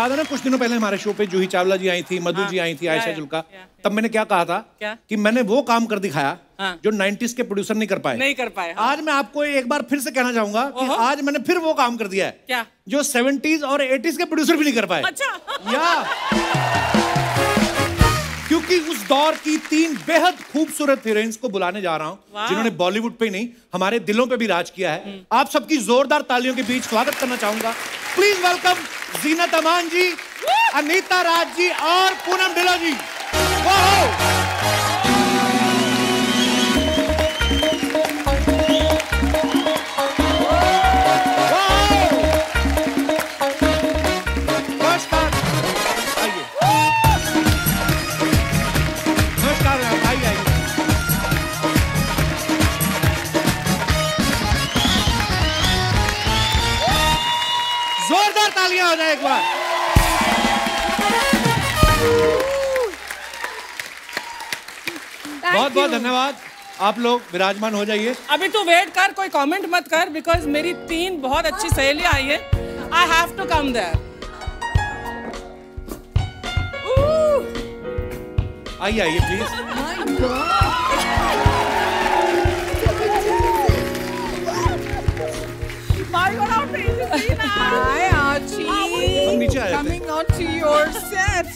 याद है ना कुछ दिनों पहले हमारे शो पे जूही चावला जी आई थी, मधु जी आई थी, आयशा जुल्का, तब मैंने क्या कहा था कि मैंने वो काम कर दिखाया जो 90s के प्रोड्यूसर नहीं कर पाए। आज मैं आपको एक बार फिर से कहना चाहूंगा कि आज मैंने फिर वो काम कर दिया है क्या? जो 70s और 80s के प्रोड्यूसर भी नहीं कर पाए। क्योंकि उस दौर की 3 बेहद खूबसूरत हीरोइंस को बुलाने जा रहा हूं जिन्होंने बॉलीवुड पे नहीं हमारे दिलों पे भी राज किया है। आप सबकी जोरदार तालियों के बीच स्वागत करना चाहूंगा। प्लीज वेलकम जीनत अमान जी, अनीता राज जी और पूनम ढिल्लों जी। जोरदार तालियां हो जाए एक बार। बहुत बहुत धन्यवाद। आप लोग विराजमान हो जाइए। अभी तू वेट कर, कोई कमेंट मत कर, बिकॉज मेरी 3 बहुत अच्छी सहेली आई है। I have to come there. आइए आइए please. Hi Archie. Coming on to your set.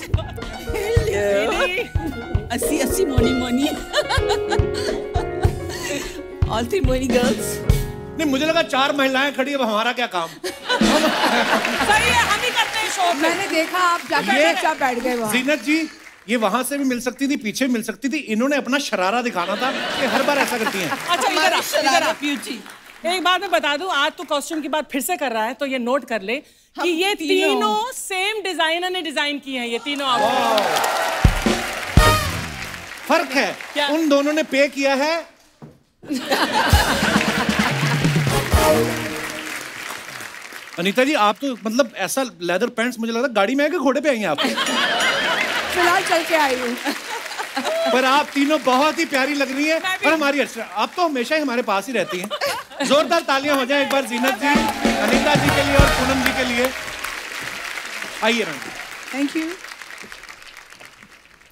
Assi Moni. All 3 Moni girls. नहीं मुझे लगा 4 महिलाएं खड़ी, अब हमारा क्या काम? सही है, हम ही करते हैं शो। मैंने देखा आप जाकर चुपचाप बैठ गए वहाँ। जीनत जी ये वहां से भी मिल सकती थी, पीछे मिल सकती थी, इन्होंने अपना शरारा दिखाना था कि हर बार ऐसा करती हैं। अच्छा इधर ब्यूटी। एक बात मैं बता दूं, आज तो कॉस्ट्यूम की बात फिर से कर रहा है, तो ये नोट कर ले कि ये तीनों सेम डिजाइनर ने डिजाइन की हैं, ये तीनों आउटफिट। फर्क है क्या? उन दोनों ने पे किया है। अनीता जी आप तो मतलब ऐसा लेदर पैंट्स, मुझे लगता है गाड़ी में है कि घोड़े पे आई हैं आप? फिलहाल चल के आई हूँ। पर आप तीनों बहुत ही प्यारी लग रही हैं और हमारी आप तो हमेशा ही हमारे पास ही रहती हैं। जोरदार तालियां हो जाए एक बार जीनत जी, अनीता जी के लिए और पूनम जी के लिए। आइए ma'am. Thank you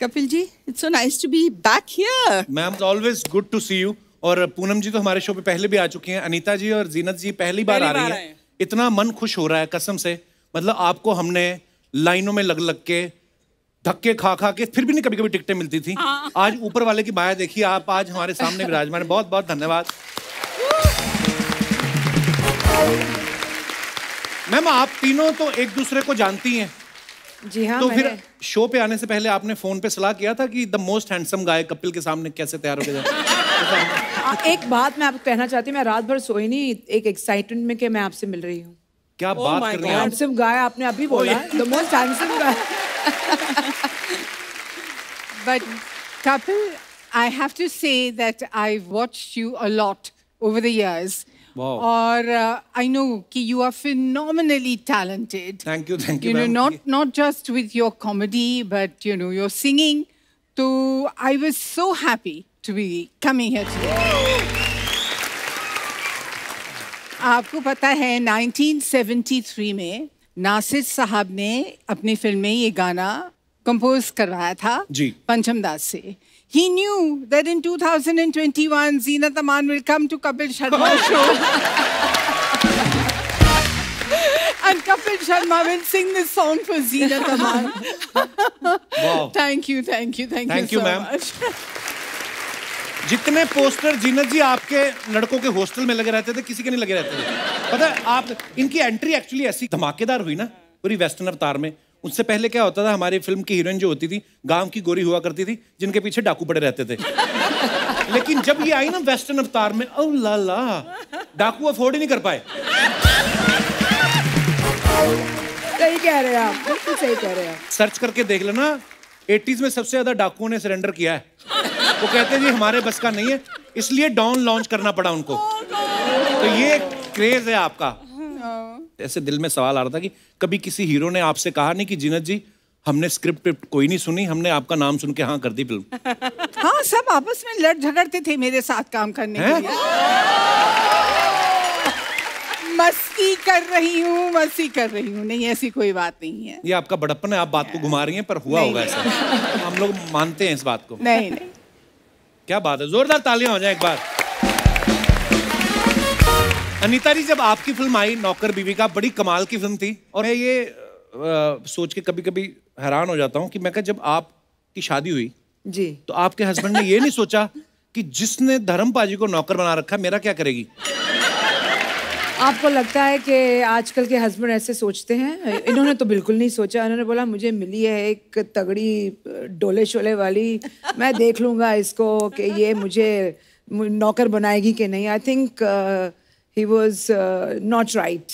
Kapil ji, it's so nice to be back here. Ma'am always good to see you. और पूनम जी तो हमारे शो पे पहले भी आ चुकी हैं, अनीता जी और जीनत जी पहली बार आ रही हैं। इतना मन खुश हो रहा है कसम से, मतलब आपको हमने लाइनों में लग लग के धक्के खा खा के फिर भी नहीं कभी कभी टिकटें मिलती थी। आज ऊपर वाले की माया देखिए, आप आज हमारे सामने विराजमान। बहुत बहुत धन्यवाद मैम। आप तीनों तो एक दूसरे को जानती हैं। जी हाँ। तो फिर शो पे आने से पहले आपने फोन पे सलाह किया था कि the most handsome guy Kapil के सामने कैसे तैयार होके जाए? एक बात मैं आपको कहना चाहती हूँ, मैं रात भर सोई नहीं, एक एक्साइटमेंट में कि मैं आपसे मिल रही हूँ। क्या बात कर रही हैं? हैंडसम गाय आपने अभी बोला, the most handsome guy. But Kapil, I have to say that I've watched you a lot over the years. Wow. और I know कि you are phenomenally talented. Thank you, thank you. You know, not just with your comedy, but you know your singing. So I was so happy to be coming here today. आपको पता है 1973 में नासिर साहब ने अपनी film में ये गाना कंपोज करवाया था जी पंचम दास से। He knew that in 2021 Zeenat Aman will come to Kapil Sharma's show and Kapil Sharma will sing this song for Zeenat Aman. Wow. Thank you so much. जितने पोस्टर जीनत जी आपके लड़कों के हॉस्टल में लगे रहते थे, किसी के नहीं लगे रहते थे। पता है आप, इनकी एंट्री एक्चुअली ऐसी धमाकेदार हुई ना पूरी वेस्टर्न अवतार में। उससे पहले क्या होता था, हमारी फिल्म की हीरोइन जो होती थी गांव की गोरी हुआ करती थी जिनके पीछे डाकू पड़े रहते थे। लेकिन जब ये आई ना वेस्टर्न अवतार में, ओ ला ला, डाकू अफोर्ड ही नहीं कर पाए। सही कह रहे हैं आप, बिल्कुल सही कह रहे हैं आप। सर्च करके देख लेना, 80s में सबसे ज्यादा डाकुओं ने सरेंडर किया है। वो कहते हैं जी हमारे बस का नहीं है, इसलिए डॉन लॉन्च करना पड़ा उनको। तो ये क्रेज है आपका। ऐसे दिल में सवाल आ रहा था कि कभी किसी हीरो ने आपसे कहा नहीं कि जीनत जी हमने स्क्रिप्ट कोई नहीं सुनी, हमने आपका नाम सुन के हाँ कर दी फिल्म? हाँ, सब आपस में लड़ झगड़ते थे मेरे साथ काम करने के लिए। मस्ती कर रही हूँ, मस्ती कर रही हूँ, नहीं ऐसी कोई बात नहीं है। ये आपका बड़प्पन है, आप बात को घुमा रही हैं, पर हुआ होगा ऐसा। हम लोग मानते हैं इस बात को। नहीं नहीं, क्या बात है, जोरदार तालियां हो जाए एक बार। अनीता जी, जब आपकी फिल्म आई नौकर बीवी का, बड़ी कमाल की फिल्म थी, और मैं ये सोच के कभी कभी हैरान हो जाता हूँ कि मैं जब आपकी शादी हुई जी, तो आपके हस्बैंड ने ये नहीं सोचा कि जिसने धर्मपाजी को नौकर बना रखा मेरा क्या करेगी? आपको लगता है कि आजकल के हस्बैंड ऐसे सोचते हैं? इन्होंने तो बिल्कुल नहीं सोचा। इन्होंने बोला मुझे मिली है एक तगड़ी डोले शोले वाली, मैं देख लूंगा इसको कि ये मुझे नौकर बनाएगी कि नहीं। I think he was not right.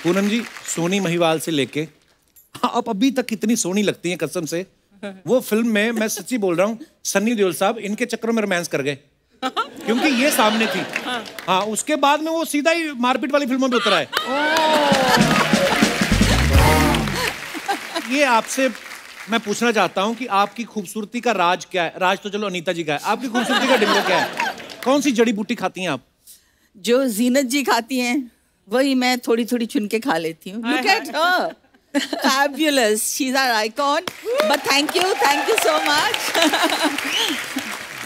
Poonam ji, Sohni Mahiwal से लेके आप अभी तक कितनी सोनी लगती हैं कसम से। वो फिल्म में, मैं सच्ची बोल रहा हूँ, सन्नी देओल साहब इनके चक्करों में रोमांस कर गए क्योंकि ये सामने थी। हाँ, उसके बाद में वो सीधा ही मारपीट वाली फिल्मों में उतरा है। ये आपसे मैं पूछना चाहता हूँ कि आपकी खूबसूरती का राज क्या है? राज तो चलो अनीता जी का है, आपकी खूबसूरती का डिंगो क्या है? कौन सी जड़ी बूटी खाती हैं आप? जो जीनत जी खाती हैं वही मैं थोड़ी थोड़ी चुन के खा लेती हूँ। Look at her. Fabulous. She's our icon. But thank you so much.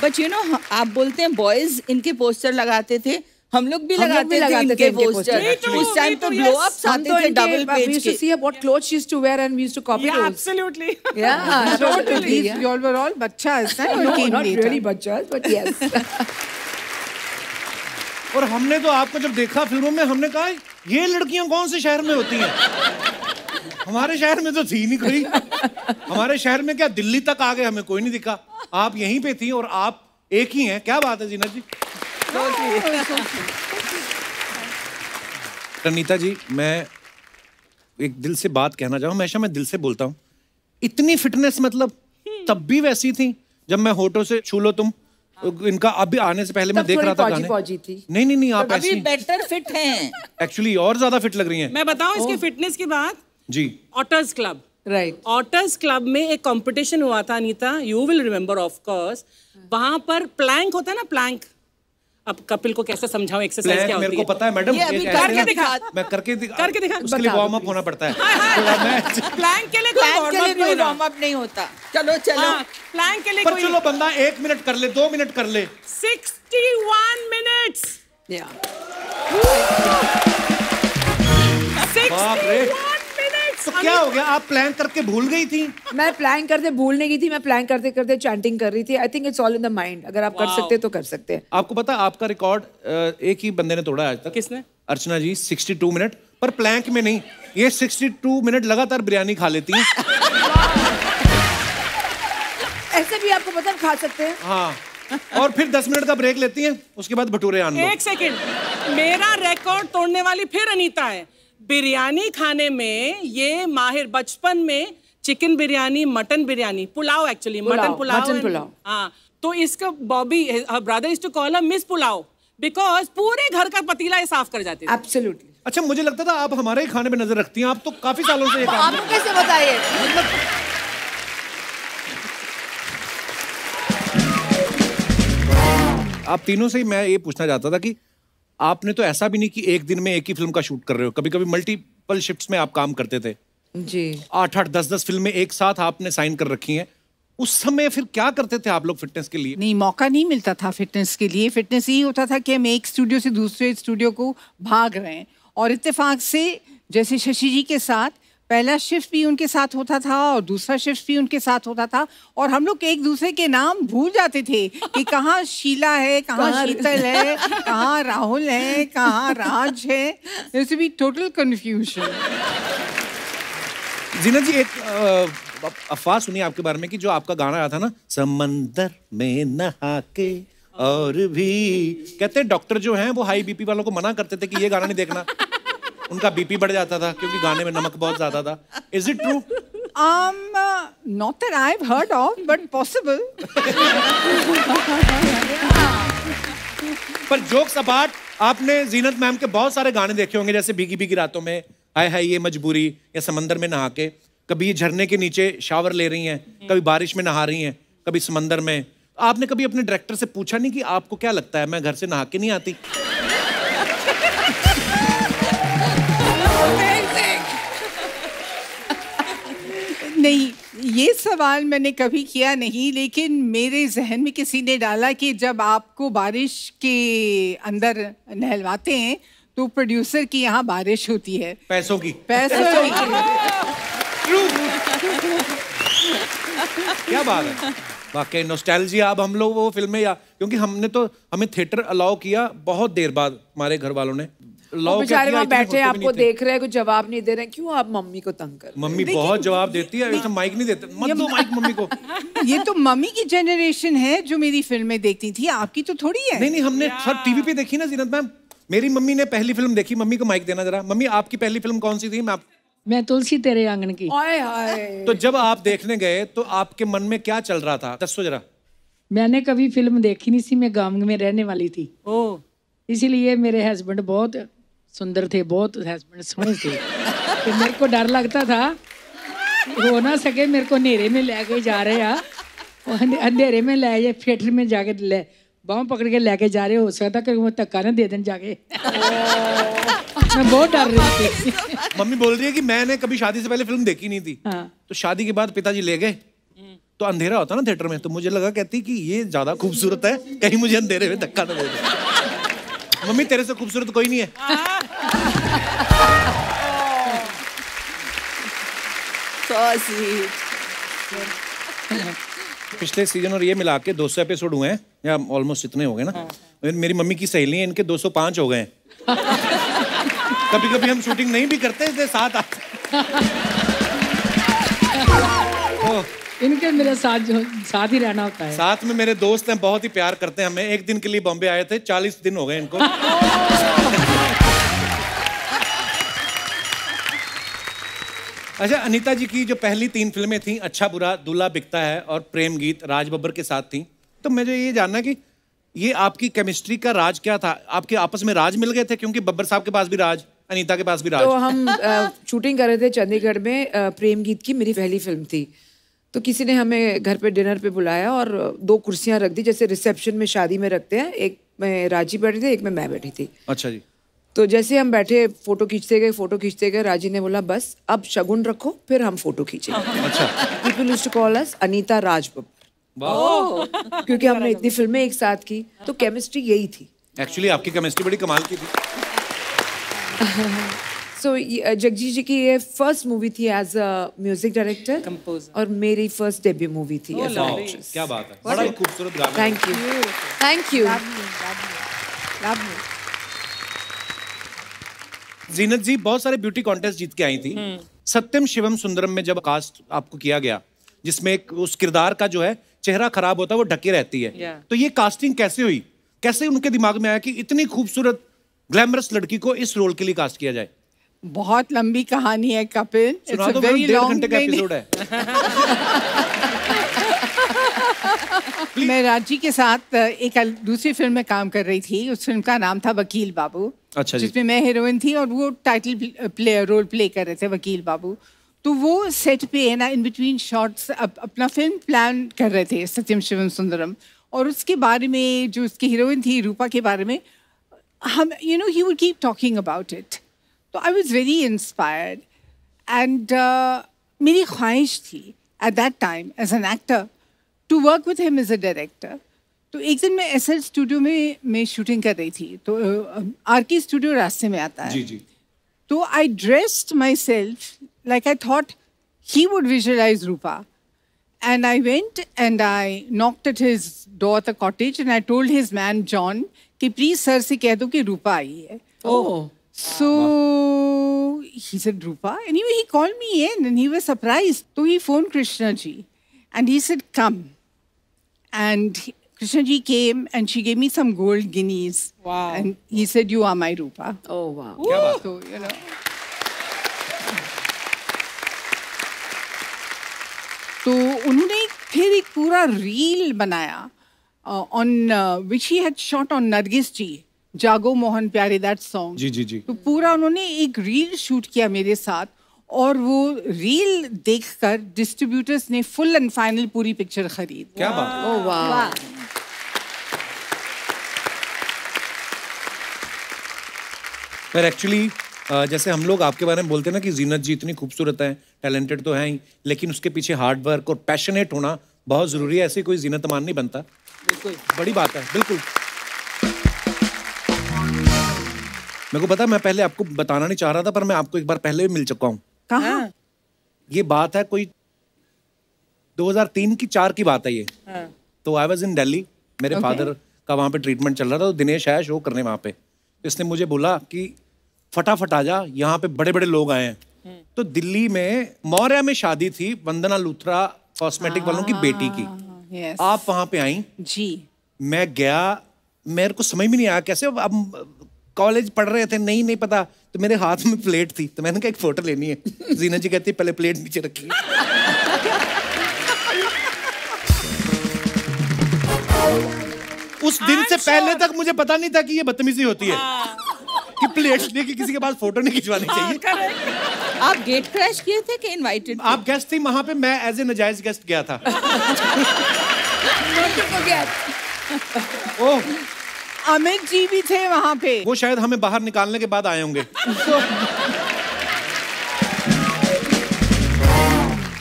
But you know, आप बोलते हैं बॉयज इनके पोस्टर लगाते थे, हम लोग भी लगाते थे इनके पोस्टर। उस टाइम तो ब्लो अप्स आते थे डबल पेज के। We used to see what clothes she used to wear and we used to copy those. Absolutely. Yeah, totally. You all were all bachchas, huh? No, Came not later. really bachchas, but yes. और हमने तो आपको जब देखा फिल्मों में, हमने कहा ये लड़कियां कौन से शहर में होती हैं? हमारे शहर में तो थी नहीं कोई। हमारे शहर में क्या, दिल्ली तक आ गए, हमें कोई नहीं दिखा। आप यहीं पे थी और आप एक ही हैं। क्या बात है जीनत जी। अनीता जी, मैं एक दिल से बात कहना चाहूँ, हमेशा मैं दिल से बोलता हूँ, इतनी फिटनेस मतलब तब भी वैसी थी जब मैं होठों से छू लो तुम इनका। अभी आने से पहले मैं देख रहा था गाने। फौजी थी। नहीं, आप अभी ऐसी बेटर फिट हैं। एक्चुअली और ज्यादा फिट लग रही हैं। मैं बताऊं इसकी फिटनेस की बात। जी, authors club. Right. Authors club में एक कंपटीशन हुआ था Anita, you will remember of course. वहां पर प्लैंक होता है ना, प्लैंक। अब कपिल को कैसे समझाऊं एक्सरसाइज क्या होती है? मेरे को पता है मैडम, ये अभी करके दिखा। मैं करके दिखा। उसके लिए वार्म अप होना पड़ता है। प्लैंक के लिए कोई वार्म अप नहीं होता। चलो प्लैंक के लिए पर चलो बंदा 1 मिनट कर ले, 2 मिनट कर ले। 61 मिनट्स। बाप रे, तो क्या हो गया? आप प्लान करके भूल गई थी? मैं प्लान करते भूल नहीं गई थी, मैं प्लान करते करते चैंटिंग कर रही थी। I think it's all in the mind. अगर आप कर सकते तो कर सकते हैं। आपको पता, आपका रिकॉर्ड एक ही बंदे ने तोड़ा आज तक। किसने? अर्चना जी, 62 मिनट, पर प्लैंक में नहीं। ये 62 मिनट लगातार बिरयानी खा लेती हैं। ऐसे भी आपको पता खा सकते हैं। हाँ, और फिर 10 मिनट का ब्रेक लेती हैं, उसके बाद भटूरे आन लो। 1 सेकंड, मेरा रिकॉर्ड तोड़ने वाली फिर अनीता है। बिरयानी खाने में ये माहिर। बचपन में chicken biryani, mutton biryani, pulao actually, mutton pulao. हाँ, तो इसका Bobby brother is to call her miss pulao because पूरे घर का पतीला ये साफ कर जाती थी। एब्सोल्युटली। अच्छा, मुझे लगता था आप हमारे ही खाने पे नजर रखती हैं। आप तो काफी सालों से ये काम आपको कैसे बताइए? आप तीनों से ही मैं ये पूछना चाहता था कि आपने तो ऐसा भी नहीं कि एक दिन में एक ही फिल्म का शूट कर रहे हो, कभी कभी मल्टीपल शिफ्ट्स में आप काम करते थे। जी। 8-8, 10-10 फिल्में एक साथ आपने साइन कर रखी हैं। उस समय फिर क्या करते थे आप लोग फिटनेस के लिए? नहीं, मौका नहीं मिलता था फिटनेस के लिए। फिटनेस यही होता था कि हम एक स्टूडियो से दूसरे स्टूडियो को भाग रहे हैं, और इत्तेफाक से जैसे शशि जी के साथ पहला शिफ्ट भी उनके साथ होता था और दूसरा शिफ्ट भी उनके साथ होता था, और हम लोग एक दूसरे के नाम भूल जाते थे कि कहाँ शीला है, कहाँ शीतल है, कहाँ राहुल है, कहाँ राज है। There used to be total confusion. जीनत जी, एक अफवाह सुनी आपके बारे में कि जो आपका गाना आया था ना, समंदर में नहा के और भी, कहते हैं डॉक्टर जो हैं वो हाई बीपी वालों को मना करते थे कि ये गाना नहीं देखना, उनका बीपी बढ़ जाता था क्योंकि गाने में नमक बहुत ज्यादा था। Is it true? Not that I've heard of, but possible. पर जोक्स अपार्ट, आपने जीनत मैम के बहुत सारे गाने देखे होंगे, जैसे भीगी भीगी रातों में, हाय हाय ये मजबूरी, या समंदर में नहा के। कभी ये झरने के नीचे शावर ले रही हैं, कभी बारिश में नहा रही हैं, कभी समंदर में। आपने कभी अपने डायरेक्टर से पूछा नहीं कि आपको क्या लगता है मैं घर से नहा के नहीं आती? नहीं, ये सवाल मैंने कभी किया नहीं, लेकिन मेरे जहन में किसी ने डाला कि जब आपको बारिश के अंदर नहलवाते हैं तो प्रोड्यूसर की यहाँ बारिश होती है, पैसों की। क्या बात है, वाकई नॉस्टैल्जिया। अब हम लोग वो फिल्में या क्योंकि हमें थिएटर अलाउ किया बहुत देर बाद, हमारे घर वालों ने बेचारे वहाँ बैठे आपको देख रहे हैं, कुछ जवाब नहीं दे रहे, क्यों आप मम्मी को तंग कर? मम्मी बहुत जवाब देती है, ऐसा माइक नहीं देते, मत दो माइक मम्मी को। ये तो मम्मी की जनरेशन है जो मेरी फिल्में देखती थी, आपकी तो थोड़ी है। नहीं, हमने सब टीवी पे देखी ना जीनत मैम। मेरी मम्मी ने पहली फिल्म देखी, मम्मी को माइक देना जरा। मम्मी आपकी पहली फिल्म कौन सी थी? मैं तुलसी तेरे आंगन की। तो जब आप देखने गए तो आपके मन में क्या चल रहा था, दसो जरा। मैंने कभी फिल्म देखी नहीं थी, मैं गांव में रहने वाली थी, इसीलिए मेरे हस्बैंड बहुत सुंदर थे, बहुत हस्बैंड सोहने थे, तो मेरे को डर लगता था हो ना सके मेरे को अंधेरे में लेके जा रहे हैं, अंधेरे में ले जाए, थिएटर में जाके ले बाँह पकड़ के लेके जा रहे, हो सकता कि वो धक्का ना दे दें जाके। मैं बहुत डर रही थी। मम्मी बोल रही है कि मैंने कभी शादी से पहले फिल्म देखी नहीं थी। हाँ। तो शादी के बाद पिताजी ले गए तो अंधेरा होता ना थिएटर में, तो मुझे लगा कहती कि ये ज्यादा खूबसूरत है, कहीं मुझे अंधेरे में धक्का ना दे दे। मम्मी तेरे से खूबसूरत कोई नहीं है। So sweet. पिछले सीजन और ये मिला के 200 एपिसोड हुए हैं, या ऑलमोस्ट इतने हो गए ना। मेरी मम्मी की सहेली है, इनके 205 हो गए हैं। कभी कभी हम शूटिंग नहीं भी करते, इसलिए साथ आते। इनके मेरे साथ ही रहना होता है। साथ में मेरे दोस्त हैं, बहुत ही प्यार करते हैं हमें। एक दिन के लिए बॉम्बे आए थे, 40 दिन हो गए इनको। अच्छा, अनीता जी की जो पहली 3 फिल्में थी, अच्छा बुरा, दूल्हा बिकता है और प्रेम गीत, राज बब्बर के साथ थी, तो मुझे ये जानना कि ये आपकी केमिस्ट्री का राज क्या था? आपके आपस में राज मिल गए थे? क्योंकि बब्बर साहब के पास भी राज, अनीता के पास भी राज। तो हम शूटिंग कर रहे थे चंडीगढ़ में, प्रेम गीत की मेरी पहली फिल्म थी। तो किसी ने हमें घर पे डिनर पे बुलाया और 2 कुर्सियां रख दी, जैसे रिसेप्शन में शादी में रखते हैं। एक में राजी बैठी थी, एक में मैं बैठी थी। अच्छा जी। तो जैसे हम बैठे, फोटो खींचते गए, राजी ने बोला बस अब शगुन रखो, फिर हम फोटो खींचेंगे। अच्छा। People used to call us Anita Raj Babbar, क्योंकि हमने इतनी फिल्में एक साथ की, तो केमिस्ट्री यही थी। एक्चुअली आपकी केमिस्ट्री बड़ी कमाल की थी। सो जगजीत जी की ये फर्स्ट मूवी थी as a music director, composer, और मेरी फर्स्ट डेब्यू मूवी थी एज अ एक्ट्रेस। क्या बात है, बड़ा ही खूबसूरत गाना। Thank you, thank you. Zeenat ji बहुत सारे ब्यूटी कॉन्टेस्ट जीत के आई थी। सत्यम शिवम सुंदरम में जब कास्ट आपको किया गया, जिसमें एक उस किरदार का जो है चेहरा खराब होता है, वो ढकी रहती है, तो ये कास्टिंग कैसे हुई? कैसे उनके दिमाग में आया कि इतनी खूबसूरत ग्लैमरस लड़की को इस रोल के लिए कास्ट किया जाए? बहुत लंबी कहानी है कपिल, सुना दो, 1.5 घंटे का एपिसोड है। मैं राजी के साथ एक दूसरी फिल्म में काम कर रही थी। उस फिल्म का नाम था वकील बाबू। अच्छा जी। जिसमें मैं हीरोइन थी और वो टाइटल रोल प्ले कर रहे थे, वकील बाबू। तो वो सेट पे ना इन बिटवीन शॉट्स अपना फिल्म प्लान कर रहे थे, सत्यम शिवम सुंदरम, और उसके बारे में जो उसकी हीरोइन थी रूपा के बारे में हम he would keep talking about it. तो I was very inspired and मेरी ख्वाहिश थी at that time as an actor to work with him as a director. तो एक दिन मैं एसएल स्टूडियो में मैं शूटिंग कर रही थी, तो आरके स्टूडियो रास्ते में आता है। जी जी। तो I dressed myself like I thought he would visualize Rupa. And I went and I knocked at his door at the cottage and I told his man John कि please sir से कह दो कि रूपा आई है. Oh. So he said Rupa. Anyway, he called me in and he was surprised. So he phoned Krishna ji and he said come. And Krishna ji came and she gave me some gold guineas. Wow. And he said you are my Rupa. Oh wow. क्या बात? So you know. तो उन्होंने फिर एक पूरा reel बनाया on which he had shot on Nargis ji, जागो मोहन प्यारे, दैट सॉन्ग। जी जी जी। तो पूरा उन्होंने एक रील शूट किया मेरे साथ, और वो रील देखकर डिस्ट्रीब्यूटर्स ने फुल एंड फाइनल पूरी पिक्चर खरीद। क्या बात? Oh wow. पर एक्चुअली जैसे हम लोग आपके बारे में बोलते हैं ना कि जीनत जी इतनी खूबसूरत हैं, टैलेंटेड तो है ही, लेकिन उसके पीछे हार्ड वर्क और पैशनेट होना बहुत जरूरी है। ऐसे कोई जीनत अमान नहीं बनता। बिल्कुल बड़ी बात है, बिल्कुल। मेरे को पता है, मैं पहले आपको बताना नहीं चाह रहा था, पर मैं आपको एक बार पहले भी मिल चुका हूँ। कहाँ? ये बात है कोई 2003 की 4 की बात है ये। तो आई वाज इन दिल्ली, मेरे फादर का वहाँ पे ट्रीटमेंट चल रहा था, तो दिनेश आया शो करने वहाँ पे। तो इसने मुझे बोला कि फटाफट आ जा, यहाँ पे बड़े बड़े लोग आए हैं। तो दिल्ली में मौर्या में शादी थी वंदना लूथरा कॉस्मेटिक वालों की बेटी की। Yes. आप वहाँ पे आई, जी। मैं गया, मेरे को समझ में नहीं आया कैसे, अब कॉलेज पढ़ रहे थे, नहीं पता। तो मेरे हाथ में प्लेट थी, तो मैंने कहा एक फोटो लेनी है। जीना जी कहती पहले प्लेट नीचे रखिए। उस दिन से पहले तक मुझे पता नहीं था कि ये बदतमीजी होती है, कि प्लेट लेके किसी के पास फोटो नहीं खिंचवानी चाहिए। आप गेट क्रैश किए थे कि इनवाइटेड? आप गेस्ट थी वहां पे, मैं एज ए नाजायज गेस्ट गया था। ओह, अमित जी भी थे वहाँ पे। वो शायद हमें बाहर निकालने के बाद आए होंगे।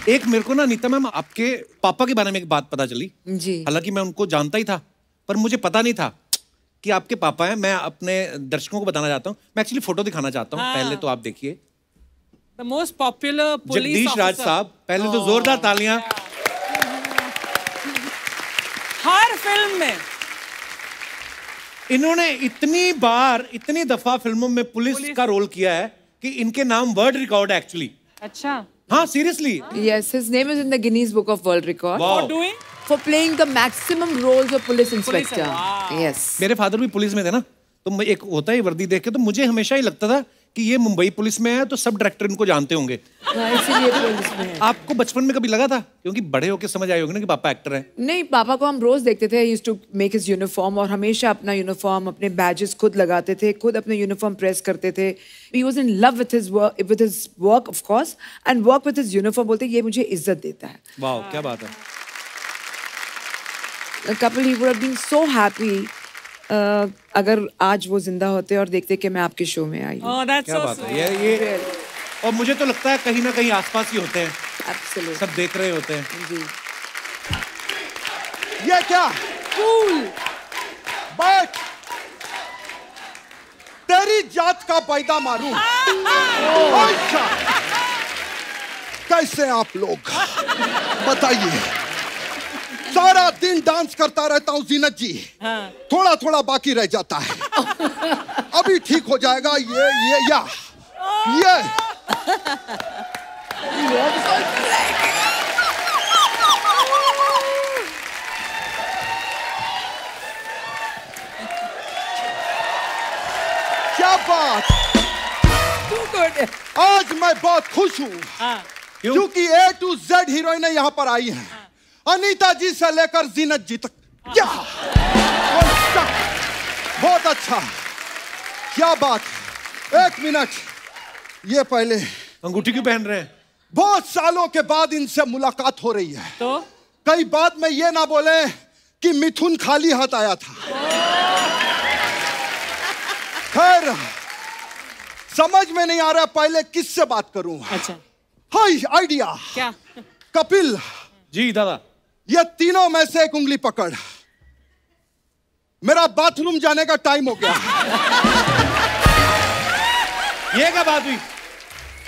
एक मेरे को ना नीता मैम आपके पापा के बारे में एक बात पता चली जी। हालांकि मैं उनको जानता ही था, पर मुझे पता नहीं था कि आपके पापा हैं। मैं अपने दर्शकों को बताना चाहता हूँ, मैं एक्चुअली फोटो दिखाना चाहता हूँ। पहले तो आप देखिए, the most popular police Jagdish Raj साहब। पहले तो जोरदार तालियां। हर फिल्म में इन्होंने इतनी दफा फिल्मों में पुलिस का रोल किया है कि इनके नाम वर्ल्ड रिकॉर्ड है एक्चुअली। अच्छा, हाँ seriously. Yes, his name is in the Guinness Book of World Record Wow. for doing for playing the maximum roles of police inspector. wow. Yes. मेरे फादर भी पुलिस में थे ना, तो एक होता है वर्दी देख के, तो मुझे हमेशा ही लगता था कि ये मुंबई पुलिस में है तो सब डायरेक्टर इनको जानते होंगे। हाँ, इसीलिए पुलिस में है। आपको बचपन में कभी लगा था, क्योंकि बड़े होके समझ आए होंगे ना कि पापा एक्टर हैं? नहीं, पापा को हम रोज देखते थे, used to make his uniform, और हमेशा अपना यूनिफॉर्म, अपने बैजेस खुद लगाते थे, खुद अपने यूनिफॉर्म प्रेस करते थे। He was in love with his work of course, and work with his uniform. बोलते ये मुझे इज्जत देता है। वाह, क्या बात है। Kapil, he would have been so happy अगर आज वो जिंदा होते और देखते कि मैं आपके शो में आई हूँ। oh that's क्या so बात है sweet. ये और मुझे तो लगता है कहीं ना कहीं आसपास ही होते हैं, Absolutely. सब देख रहे होते हैं। जी। ये क्या? बैठ, तेरी जात का पैदा मारूं। अच्छा, कैसे आप लोग बताइए? सारा दिन डांस करता रहता हूँ जीनत जी, थोड़ा थोड़ा बाकी रह जाता है, अभी ठीक हो जाएगा। ये क्या बात। आज मैं बहुत खुश हूँ क्योंकि A to Z हीरोइनें यहाँ पर आई हैं, अनीता जी से लेकर जीनत जी तक। क्या बहुत अच्छा, क्या बात। एक मिनट, ये पहले अंगूठी क्यों पहन रहे हैं? बहुत सालों के बाद इनसे मुलाकात हो रही है, तो कई बाद में ये ना बोले कि मिथुन खाली हाथ आया था। खैर, समझ में नहीं आ रहा पहले किससे बात करूं। अच्छा, हाय आइडिया। क्या? कपिल जी दादा। ये तीनों में से एक उंगली पकड़, मेरा बाथरूम जाने का टाइम हो गया। ये क्या बात हुई?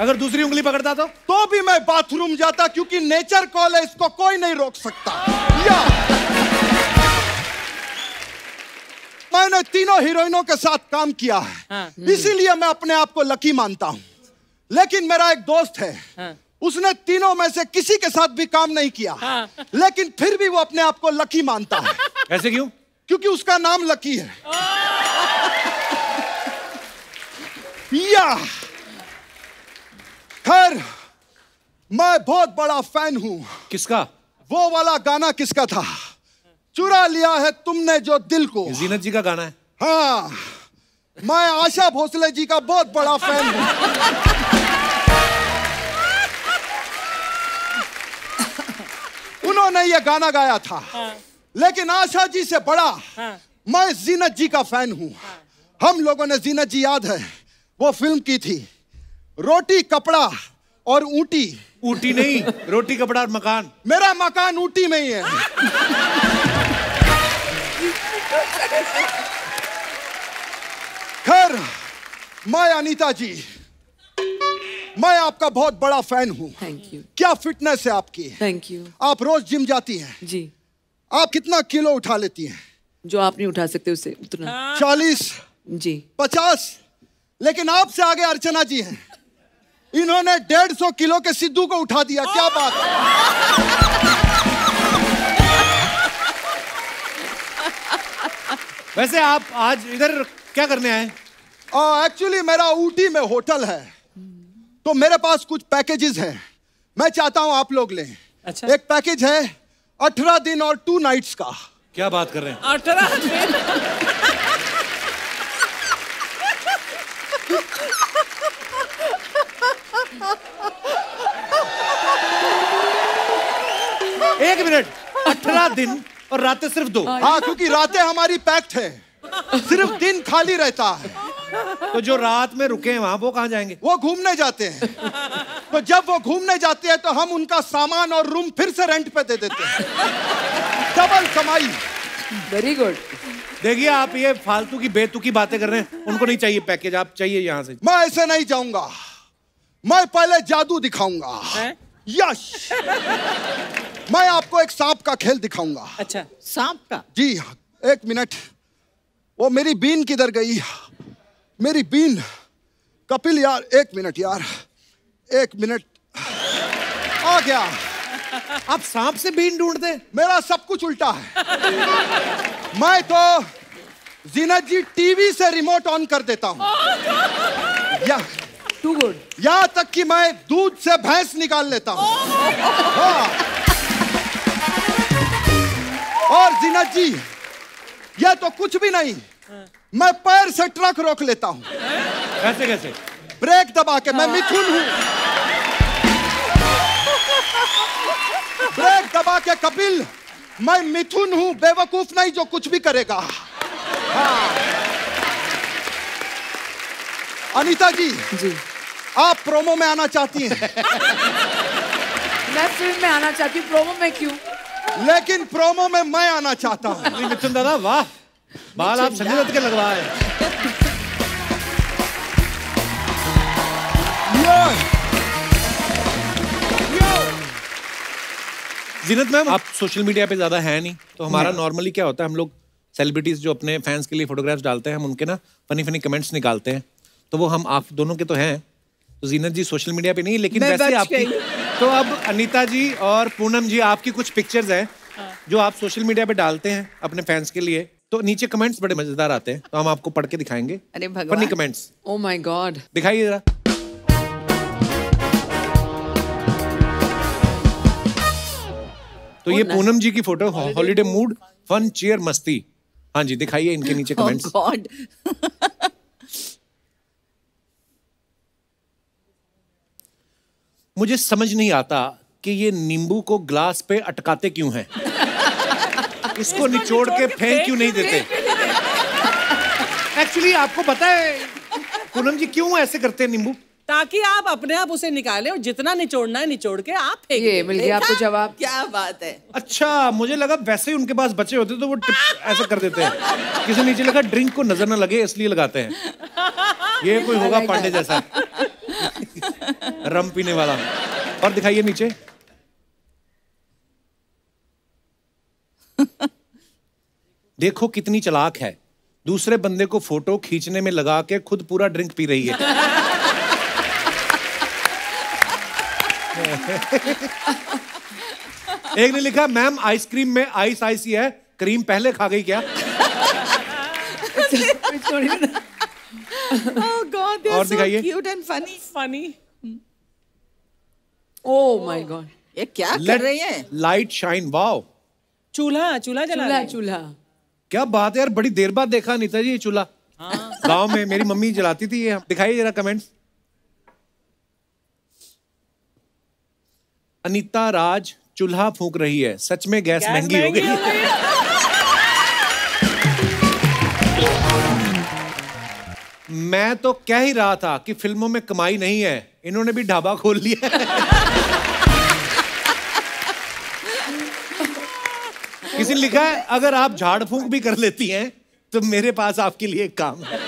अगर दूसरी उंगली पकड़ता तो भी मैं बाथरूम जाता, क्योंकि नेचर कॉल है, इसको कोई नहीं रोक सकता। या मैंने तीनों हीरोइनों के साथ काम किया है, इसीलिए मैं अपने आप को लकी मानता हूं। लेकिन मेरा एक दोस्त है, उसने तीनों में से किसी के साथ भी काम नहीं किया, लेकिन फिर भी वो अपने आप को लकी मानता है। ऐसे क्यों? क्योंकि उसका नाम लकी है। या खैर, मैं बहुत बड़ा फैन हूं। किसका? वो वाला गाना किसका था? चुरा लिया है तुमने जो दिल को। जीनत जी का गाना है। हाँ, मैं आशा भोसले जी का बहुत बड़ा फैन हूं। उन्होंने ये गाना गाया था, लेकिन आशा जी से बड़ा मैं जीनत जी का फैन हूं। हम लोगों ने, जीनत जी याद है, वो फिल्म की थी रोटी कपड़ा और ऊंटी। ऊटी नहीं, रोटी कपड़ा और मकान। मेरा मकान ऊटी में ही है। खैर, मैं अनीता जी, मैं आपका बहुत बड़ा फैन हूँ। Thank you. क्या फिटनेस है आपकी। Thank you. आप रोज जिम जाती हैं। जी। आप कितना किलो उठा लेती हैं। जो आप नहीं उठा सकते उसे उतना। 40, जी। 50, लेकिन आपसे आगे अर्चना जी हैं। इन्होंने 150 किलो के सिद्धू को उठा दिया। क्या बात है। वैसे आप आज इधर क्या करने आए। एक्चुअली मेरा ऊटी में होटल है, तो मेरे पास कुछ पैकेजेस हैं। मैं चाहता हूं आप लोग लें। अच्छा। एक पैकेज है 18 दिन और 2 नाइट्स का। क्या बात कर रहे हैं। 18 दिन। एक मिनट, 18 दिन और रातें सिर्फ 2। हाँ, क्योंकि रातें हमारी पैक्ड है, सिर्फ दिन खाली रहता है। तो जो रात में रुके हैं वहां, वो कहाँ जाएंगे। वो घूमने जाते हैं। तो जब वो घूमने जाते हैं तो हम उनका सामान और रूम फिर से रेंट पे दे देते हैं। डबल कमाई। Very good. देखिए, आप ये फालतू की बेतुकी बातें कर रहे हैं। उनको नहीं चाहिए पैकेज, आप चाहिए यहाँ से। मैं ऐसे नहीं जाऊंगा, मैं पहले जादू दिखाऊंगा। यश। मैं आपको एक सांप का खेल दिखाऊंगा। अच्छा, सांप का। जी हाँ, 1 मिनट। वो मेरी बीन किधर गई। मेरी बीन। कपिल यार, 1 मिनट यार, 1 मिनट। आ गया। आप सांप से बीन ढूंढते हैं। मेरा सब कुछ उल्टा है। मैं तो जीनत जी टीवी से रिमोट ऑन कर देता हूँ। या टू गुड। यहाँ तक कि मैं दूध से भैंस निकाल लेता हूँ। हाँ। और जीनत जी, यह तो कुछ भी नहीं, मैं पैर से ट्रक रोक लेता हूँ। कैसे कैसे। ब्रेक दबा के। मैं मिथुन हूँ। ब्रेक दबा के कपिल, मैं मिथुन हूँ, बेवकूफ नहीं जो कुछ भी करेगा। हाँ। अनीता जी, आप प्रोमो में आना चाहती हैं। मैं फिल्म में आना चाहती हूँ, प्रोमो में क्यों। लेकिन प्रोमो में मैं आना चाहता हूँ। मिथुन दादा, वाह, बाल आप संजय दत्त के लगवाए। जीनत मैम, आप सोशल मीडिया पे ज्यादा है नहीं, तो हमारा नॉर्मली क्या होता है, हम लोग सेलिब्रिटीज जो अपने फैंस के लिए फोटोग्राफ्स डालते हैं, हम उनके ना फनी कमेंट्स निकालते हैं। तो वो हम आप दोनों के तो हैं, तो जीनत जी सोशल मीडिया पे नहीं, लेकिन वैसे आपकी। तो अब अनीता जी और पूनम जी, आपकी कुछ पिक्चर्स हैं जो आप सोशल मीडिया पे डालते हैं अपने फैंस के लिए। तो नीचे कमेंट्स बड़े मजेदार आते हैं, तो हम आपको पढ़ के दिखाएंगे। अरे भगवान। Funny comments. Oh my God. दिखाइए जरा। तो ये पूनम जी की photo, holiday mood, fun, cheer, मस्ती। हाँ जी, दिखाइए इनके नीचे कमेंट्स। गॉड। मुझे समझ नहीं आता कि ये नींबू को ग्लास पे अटकाते क्यों हैं। इसको निचोड़ के फेंक क्यों नहीं देते। एक्चुअली आपको पता है पूनम जी क्यों ऐसे करते हैं नींबू। ताकि आप अपने आप उसे निकालें और जितना निचोड़ना है निचोड़ के आप फेंक ये मिल गया आपको जवाब। क्या बात है। अच्छा, मुझे लगा वैसे ही उनके पास बचे होते तो वो ऐसा कर देते हैं। किसी नीचे लगा ड्रिंक को नजर ना लगे इसलिए लगाते हैं। ये कोई होगा पांडे जैसा रम पीने वाला। और दिखाइए नीचे। देखो कितनी चालाक है, दूसरे बंदे को फोटो खींचने में लगा के खुद पूरा ड्रिंक पी रही है। एक ने लिखा, मैम आइसक्रीम में आइस ही है, क्रीम पहले खा गई क्या। Oh God, they और are so दिखाइए। cute and funny. Funny. Oh my God. ये क्या कर रही है। Light shine, wow. चूल्हा जला चूल्हा रहे हैं। चूल्हा। क्या बात है यार, बड़ी देर बाद देखा अनीता जी ये चूल्हा। गांव में मेरी मम्मी जलाती थी ये। दिखाइए जरा कमेंट्स। अनीता राज चूल्हा फूंक रही है, सच में गैस महंगी हो गई। मैं तो कह ही रहा था कि फिल्मों में कमाई नहीं है, इन्होंने भी ढाबा खोल लिया है। किसी ने लिखा है अगर आप झाड़ फूंक भी कर लेती हैं तो मेरे पास आपके लिए एक काम है।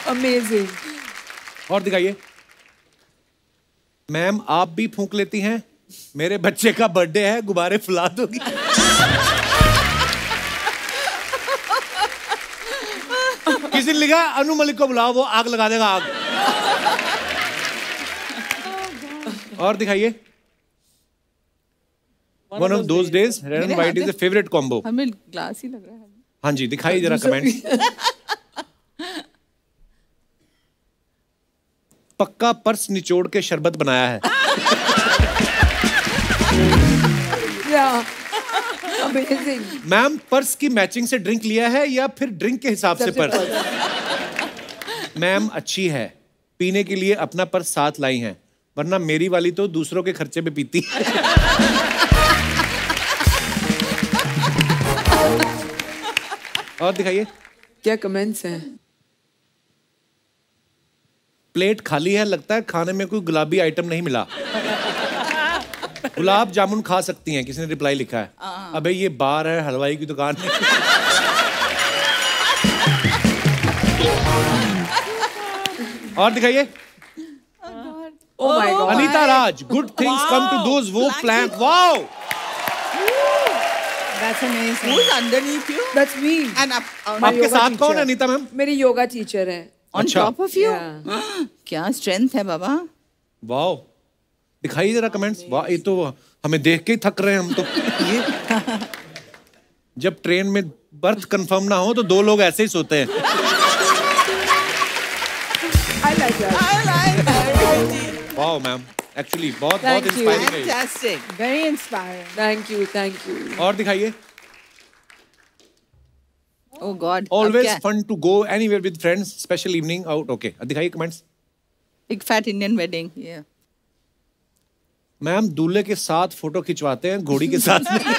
अमेजिंग। और दिखाइए। मैम आप भी फूंक लेती हैं, मेरे बच्चे का बर्थडे है, गुब्बारे फुला दोगी। किसी ने लिखा अनु मलिक को बुलाओ, वो आग लगा देगा, आग। और दिखाइए। One of those days, red and white is a favorite combo. हमें ग्लास ही लग रहा है। हाँ जी, दिखाइए जरा कमेंट। पक्का पर्स निचोड़ के शरबत बनाया है। अमेजिंग। मैम पर्स की मैचिंग से ड्रिंक लिया है या फिर ड्रिंक के हिसाब से पर्स? मैम अच्छी है, पीने के लिए अपना पर्स साथ लाई हैं, वरना मेरी वाली तो दूसरों के खर्चे पे पीती। और दिखाइए। क्या कमेंट्स हैं? प्लेट खाली है, लगता है खाने में कोई गुलाबी आइटम नहीं मिला। गुलाब जामुन खा सकती हैं, किसी ने रिप्लाई लिखा है। अबे ये बार है, हलवाई की दुकान नहीं। और दिखाइए। Oh my God. Anita Raj, good things come to those वो plan. Wow, That's amazing. Who's underneath you? That's me. And up, आपके साथ कौन है अनीता मैम? मेरी योगा टीचर है। on अच्छा। top of you? Yeah. क्या स्ट्रेंथ है बाबा। वाओ, दिखाइए जरा कमेंट्स। वाह, ये तो हमें देख के ही थक रहे हैं हम तो। ये जब ट्रेन में बर्थ कंफर्म ना हो तो दो लोग ऐसे ही सोते हैं। I like that. I like that. Wow ma'am, actually बहुत Thank you. इंस्पायरिंग है ये। Fantastic. Very inspiring. Thank you, thank you. और दिखाइए। Oh God. Always अब क्या? fun to go anywhere with friends, special evening out. Okay, दिखाइए comments. Big fat Indian wedding. Yeah. Ma'am दूल्हे के साथ फोटो खिंचवाते हैं, घोड़ी के साथ नहीं।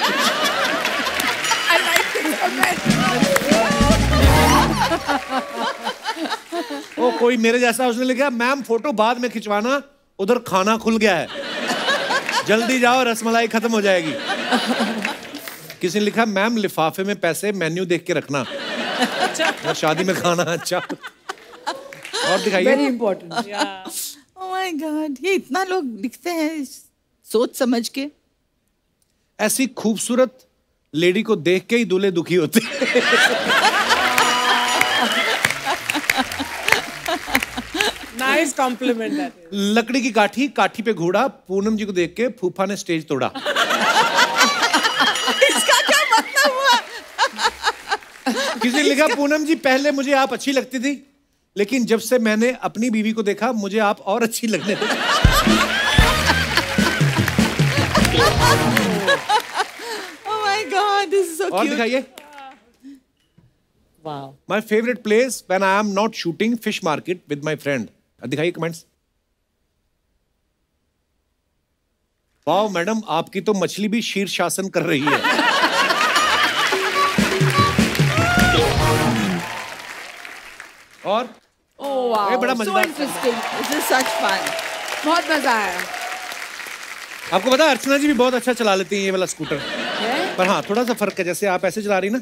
ओ कोई मेरे जैसा, उसने लिखा मैम फोटो बाद में खिंचवाना, उधर खाना खुल गया है, जल्दी जाओ रसमलाई खत्म हो जाएगी। किसी ने लिखा मैम लिफाफे में पैसे मेन्यू देख के रखना, और शादी में खाना अच्छा। और दिखाइए। Very important. Oh my God. ये इतना लोग लिखते हैं सोच समझ के। ऐसी खूबसूरत लेडी को देख के ही दूल्हे दुखी होते हैं। Nice compliment that is. लकड़ी की काठी, काठी पे घोड़ा, पूनम जी को देख के फूफा ने स्टेज तोड़ा। इसका क्या मतलब हुआ? किसी ने लिखा पूनम जी पहले मुझे आप अच्छी लगती थी, लेकिन जब से मैंने अपनी बीवी को देखा मुझे आप और अच्छी लगने लगी। Oh my God, this is so और cute. दिखाइए। Wow. My favourite place when I am not shooting, fish market with my friend. दिखाइए कमेंट्स। वाओ मैडम, आपकी तो मछली भी शीर्षासन कर रही है। और Oh wow. ये बड़ा So मजेदार। interesting. This is such fun. बहुत मजा आया। आपको पता है अर्चना जी भी बहुत अच्छा चला लेती हैं ये वाला स्कूटर, पर हाँ थोड़ा सा फर्क है। जैसे आप ऐसे चला रही ना,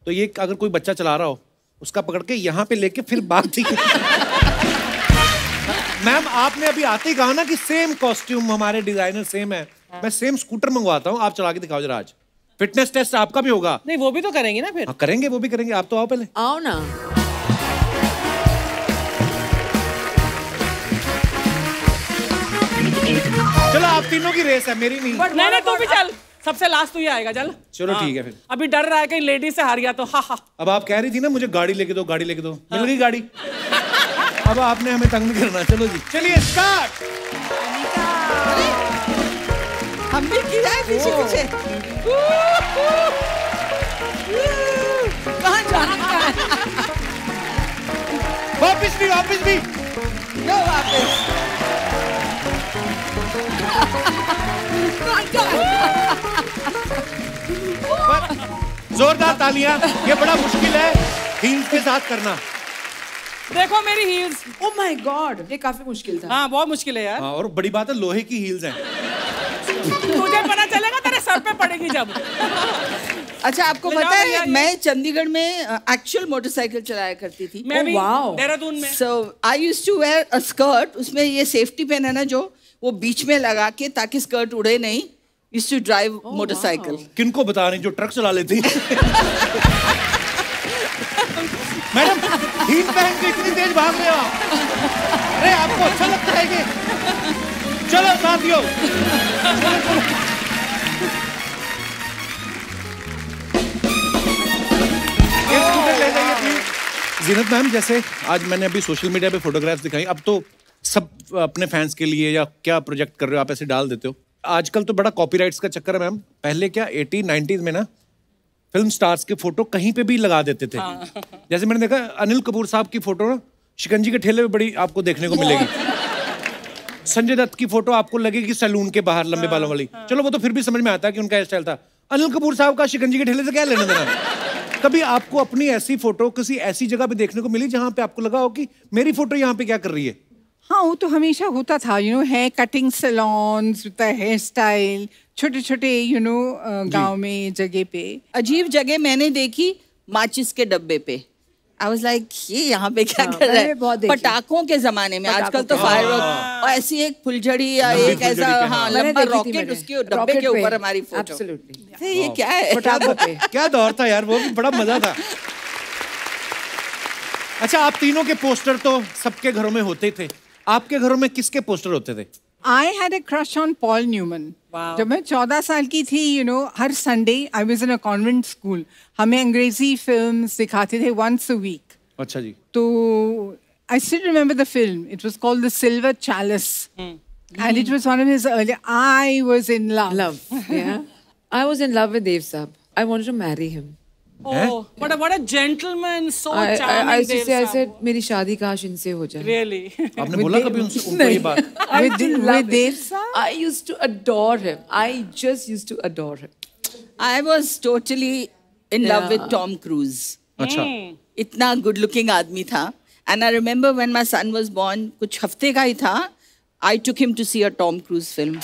तो ये अगर कोई बच्चा चला रहा हो, उसका पकड़ के यहाँ पे लेके फिर भागती। मैम आपने अभी आते ही कहा ना कि सेम कॉस्ट्यूम हमारे डिजाइनर सेम है, मैं सेम स्कूटर मंगवाता हूँ, आप चला के दिखाओ जरा आज। फिटनेस टेस्ट आपका भी होगा। नहीं वो भी तो करेंगे ना फिर। हाँ करेंगे, वो भी करेंगे, आप तो आओ पहले। आओ ना। चलो आप तीनों की रेस है, मेरी नहीं। नहीं तू भी चल, सबसे लास्ट तू ही आएगा, चल। चलो ठीक है फिर। अभी डर रहा है कहीं लेडी से हार गया तो। हा हा। अब आप कह रही थी ना मुझे गाड़ी लेके दो, गाड़ी लेके दो, मिल गई गाड़ी। अब आपने हमें तंग नहीं करना। चलो जी, चलिए स्टार्ट। हम भी गिराए पीछे पीछे। कहाँ जाना है? वापिस भी, वापिस भी। लो वापस। जोरदार तालियां। ये बड़ा मुश्किल है हील्स के साथ करना। देखो मेरी हील्स। Oh my God, ये काफी मुश्किल था। हाँ बहुत मुश्किल है यार। हाँ, और बड़ी बात है लोहे की हील्स हैं। तुझे पता चलेगा तेरे सर पे पड़ेगी जब। अच्छा, आपको पता है मैं चंडीगढ़ में एक्चुअल मोटरसाइकिल चलाया करती थी। मैं भी देहरादून में। So I used to wear a skirt, उसमें ये सेफ्टी पेन है ना जो, वो बीच में लगा के ताकि स्कर्ट उड़े नहीं। Used to drive motorcycle. किनको बता रही जो ट्रक चला लेती? मैडम हील पहन के इतनी तेज भाग रहे हो आप? अरे आपको अच्छा लगता है कि? चलो साथियों, ये स्कूटर ले जाइए प्लीज। जीनत मैम, जैसे आज मैंने अभी सोशल मीडिया पे फोटोग्राफ्स दिखाई, अब तो सब अपने फैंस के लिए या क्या प्रोजेक्ट कर रहे हो आप ऐसे डाल देते हो। आजकल तो बड़ा कॉपीराइट्स का चक्कर है मैम। पहले क्या 80-90s में ना फिल्म स्टार्स के फोटो कहीं पे भी लगा देते थे। जैसे मैंने देखा अनिल कपूर साहब की फोटो ना शिकंजी के ठेले पे बड़ी आपको देखने को मिलेगी। संजय दत्त की फोटो आपको लगेगी सैलून के बाहर लंबे बालों वाली। चलो वो तो फिर भी समझ में आता है कि उनका हेयर स्टाइल था। अनिल कपूर साहब का शिकंजी के ठेले से क्या लेना देना? कभी आपको अपनी ऐसी फोटो किसी ऐसी जगह पे देखने को मिली जहां पे आपको लगा हो कि मेरी फोटो यहाँ पे क्या कर रही है? हाँ, वो तो हमेशा होता था, hair cutting salons, hair style, छोटे छोटे गांव में जगह पे। अजीब जगह मैंने देखी माचिस के डब्बे पे। I was like, ये यहाँ पे क्या कर रहा है? पटाखों के जमाने में, आजकल तो फायरवर्क और ऐसी एक फुलझड़ी या एक ऐसा लंबा रॉकेट उसके डब्बे के ऊपर हमारी फोटो। Absolutely। ये क्या है? पटाखों पे। क्या दौर था यार, वो भी बड़ा मजा था। अच्छा, आप तीनों के पोस्टर तो सबके घरों में होते थे, आपके घरों में किसके पोस्टर होते थे? I had a crush on Paul Newman. जब मैं 14 साल की थी, हर Sunday I was in a convent school. हमें अंग्रेजी फिल्म्स दिखाते थे once a week. अच्छा जी। तो I still remember the film. It was called The Silver Chalice. And it was one of his early. I was in love. Yeah. I was in love with Dev Saab. I wanted to marry him. Oh, what a gentleman, so charming. I said, मेरी शादी काश इनसे हो जाए। Really? आपने बोला कभी उनको ये बात? With Dev Saab? I used to adore him. I just used to adore him. I was totally in love with Tom Cruise. अच्छा। इतना good looking आदमी था। And I remember when my son was born, कुछ हफ्ते का ही था, I took him to see a Tom Cruise film.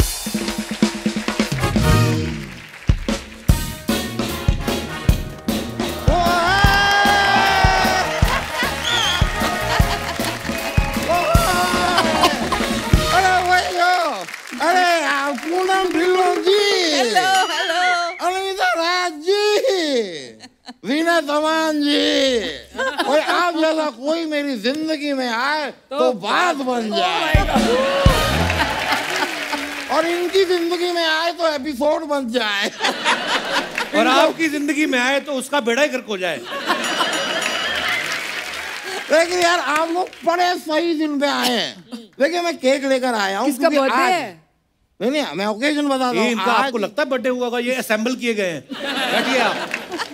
Veena तमान जी, और आप जैसा कोई मेरी जिंदगी में आए तो बात बन जाए, और इनकी जिंदगी में आए तो एपिसोड बन जाए, और आपकी जिंदगी में आए तो उसका बेड़ा ही गर्क हो जाए। लेकिन यार आप लोग बड़े सही दिन पे आए हैं। देखिए मैं केक लेकर आया हूँ। किसका बर्थडे है? नहीं, मैं ओकेजन बताता हूँ। इनका आपको लगता है बर्थडे हुआ होगा? ये असेंबल किए गए हैं। बैठिए आप।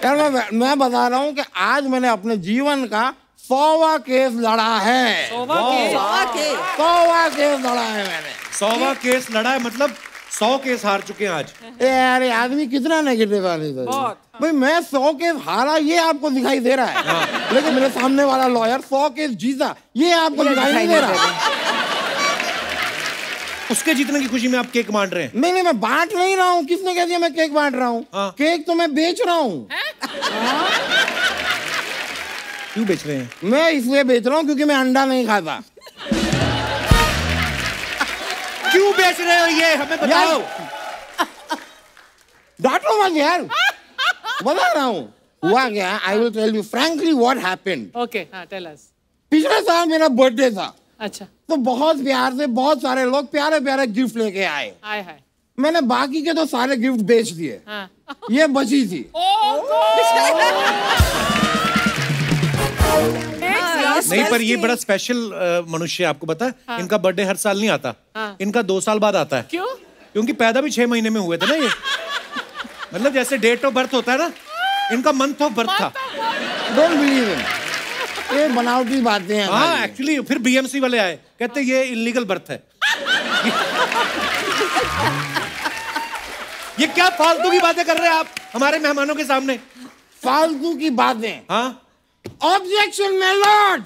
यार मैं बता रहा हूँ कि आज मैंने अपने जीवन का 100वां केस लड़ा है। 100वां केस लड़ा है मैंने। 100वां केस लड़ा है, मतलब 100 केस हार चुके हैं आज। यार आदमी कितना नेगेटिव आदमी था भाई। मैं 100 केस हारा ये आपको दिखाई दे रहा है, लेकिन मेरे सामने वाला लॉयर 100 केस जीता ये आपको दिखाई नहीं दे रहा है। उसके जीतने की खुशी में आप केक बांट रहे हैं? नहीं, मैं बांट नहीं रहा हूँ। किसने कह दिया मैं केक बांट रहा हूँ? केक तो मैं बेच रहा हूँ। क्यों बेच रहे हैं? मैं इसलिए बेच रहा हूँ क्योंकि मैं अंडा नहीं खाता। क्यों बेच रहे हो ये हमें बताओ। डांटो मत यार, बता रहा हूँ हुआ क्या। I will tell you frankly what happened. Okay, tell us. पिछले साल मेरा बर्थडे था। अच्छा। तो बहुत प्यार से बहुत सारे लोग प्यारे प्यारे गिफ्ट लेके आए। मैंने बाकी के तो सारे गिफ्ट बेच दिए। ये बची थी। नहीं, पर ये बड़ा स्पेशल मनुष्य है, आपको पता है? इनका बर्थडे हर साल नहीं आता, इनका 2 साल बाद आता है। क्यों? क्योंकि पैदा भी 6 महीने में हुए थे ना ये। मतलब जैसे डेट ऑफ बर्थ होता है ना, इनका मंथ ऑफ बर्थ था। डोंट बिलीव इन, ये बनावटी बातें हैं। हाँ, एक्चुअली फिर बीएमसी वाले आए, कहते ये इलीगल बर्थ है। ये क्या फालतू की बातें कर रहे हैं आप हमारे मेहमानों के सामने? फालतू की बातें? हाँ। ऑब्जेक्शन माय लॉर्ड,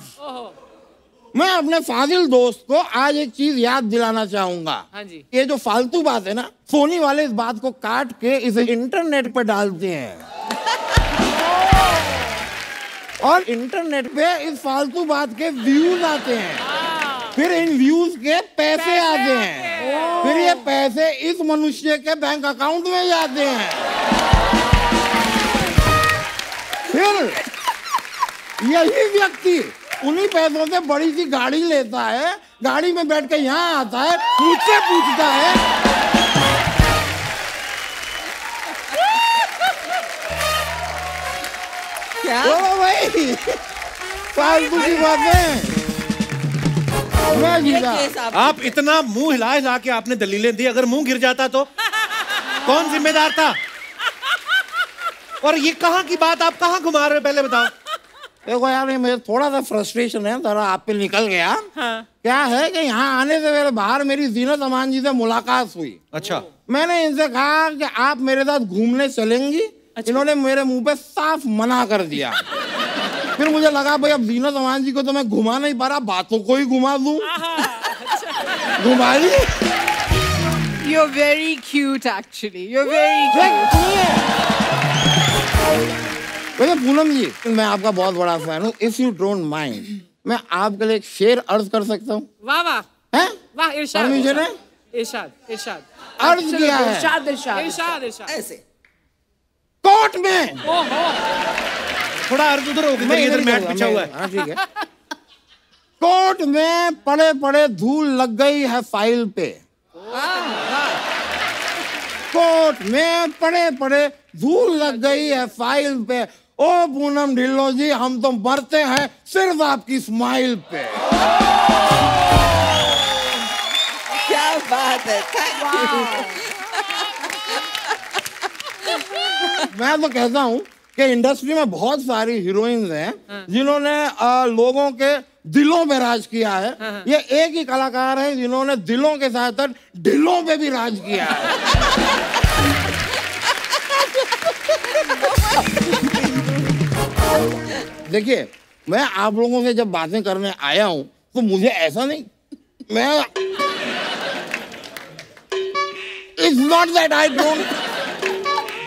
मैं अपने फाजिल दोस्त को आज एक चीज याद दिलाना चाहूंगा। हाँ जी। ये जो फालतू बात है ना, सोनी वाले इस बात को काट के इसे इंटरनेट पर डालते हैं और इंटरनेट पे इस फालतू बात के व्यूज आते हैं, फिर इन व्यूज के पैसे आते हैं, फिर ये पैसे इस मनुष्य के बैंक अकाउंट में जाते हैं, फिर यही व्यक्ति उन्हीं पैसों से बड़ी सी गाड़ी लेता है, गाड़ी में बैठ के यहाँ आता है, मुझसे पूछता है क्या? ओ भाई फालतू की बातें। मैं जीता। आप इतना मुंह हिला हिला के आपने दलीलें दी, अगर मुंह गिर जाता तो कौन जिम्मेदार था? और ये कहाँ की बात आप कहाँ घुमा रहे हो, पहले बताओ। देखो यार, ये मेरे थोड़ा सा फ्रस्ट्रेशन है, जरा आप पे निकल गया। हाँ। क्या है कि यहाँ आने से मेरे बाहर मेरी जीनत अमान जी से मुलाकात हुई। अच्छा। मैंने इनसे कहा कि आप मेरे साथ घूमने चलेंगी। अच्छा। इन्होंने मेरे मुंह पे साफ मना कर दिया। फिर मुझे लगा भाई अब जीनत अमान जी को तो मैं घुमा नहीं पा रहा, बातों को ही घुमा दूं। घुमा ली। You're very cute actually. You're very cute. वैसे पूनम जी, मैं आपका बहुत बड़ा फैन हूँ। इफ यू डोंट माइंड, मैं आपके लिए एक शेर अर्ज कर सकता हूँ? वाह वाह हैं? वाह, इरशाद परमिशन है? इरशाद इरशाद अर्ज किया है। इरशाद इरशाद इरशाद इरशाद ऐसे कोर्ट में। ओहो, थोड़ा अर्ज उधर हो गया, इधर मैट बिछा हुआ है। हाँ ठीक है। कोर्ट में पड़े पड़े धूल लग गई है फाइल पे। कोर्ट में पड़े पड़े धूल लग गई है फाइल पे। ओ पूनम ढिल्लो जी, हम तो मरते हैं सिर्फ आपकी स्माइल पे। क्या बात है, थैंक यू। मैं तो कहता हूँ कि इंडस्ट्री में बहुत सारी हीरोइंस हैं जिन्होंने लोगों के दिलों पे राज किया है। ये एक ही कलाकार है जिन्होंने दिलों के साथ साथ ढिलों पे भी राज किया है। देखिए, मैं आप लोगों से जब बातें करने आया हूं तो मुझे ऐसा नहीं, मैं it's not that I don't.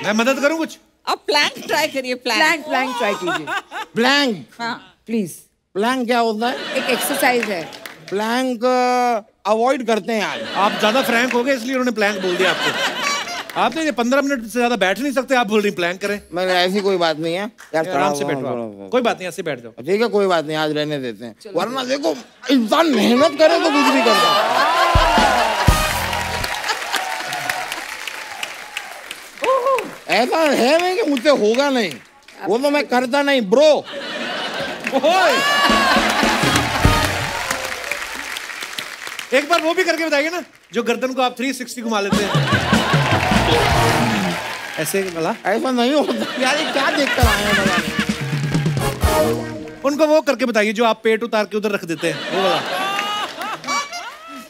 मैं मदद करूं कुछ? अब प्लैंक ट्राई करिए। प्लैंक प्लैंक ट्राई कीजिए प्लैंक। हाँ प्लीज। प्लैंक क्या होता है? एक एक्सरसाइज है। प्लैंक अवॉइड करते हैं आज। आप ज्यादा फ्रैंक हो गए इसलिए उन्होंने प्लैंक बोल दिया आपको। आप ये 15 मिनट से ज्यादा बैठ नहीं सकते, आप बोल रही प्लैंक करें। मैंने ऐसी कोई बात नहीं है यार, आराम से बैठो आप। कोई बात नहीं, ऐसे बैठ जाओ। ठीक है, कोई बात नहीं, आज रहने देते हैं, वरना देखो इंसान मेहनत करे तो कुछ भी कर सकता है। ऐसा है नहीं कि मुझसे होगा नहीं, वो तो मैं करता नहीं ब्रो। एक बार वो भी करके बताइए ना, जो गर्दन को आप 360 घुमा लेते हैं ऐसे वाला। ऐसा नहीं होता यार, ये क्या देख कर आए हैं? उनको वो करके बताइए जो आप पेट उतार के उधर रख देते हैं, वो वाला।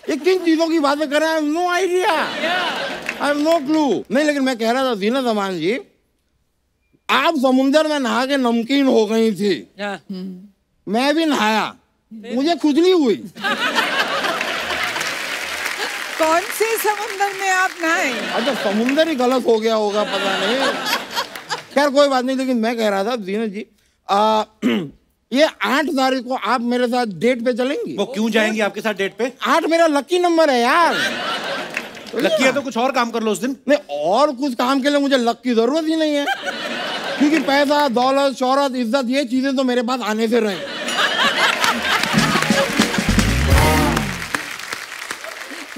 ये किन चीजों की बातें कर रहे हैं? No idea, I have no clue. नहीं, लेकिन मैं कह रहा था जीनत अमान जी, आप समुंदर में नहा के नमकीन हो गई थी, मैं भी नहाया, मुझे खुजली हुई। कौन से समुंदर में आप नहाए? अच्छा, समुंदर ही गलत हो गया होगा, पता नहीं। खैर कोई बात नहीं, लेकिन मैं कह रहा था जीनत जी, ये 8 तारीख को आप मेरे साथ डेट पे चलेंगी? वो क्यों जाएंगी आपके साथ डेट पे? 8 मेरा लकी नंबर है यार। लकी है तो कुछ और काम कर लो उस दिन। नहीं, और कुछ काम के लिए मुझे लक की जरूरत ही नहीं है, क्योंकि पैसा, दौलत, शोहरत, इज्जत, ये चीजें तो मेरे पास आने से रहे।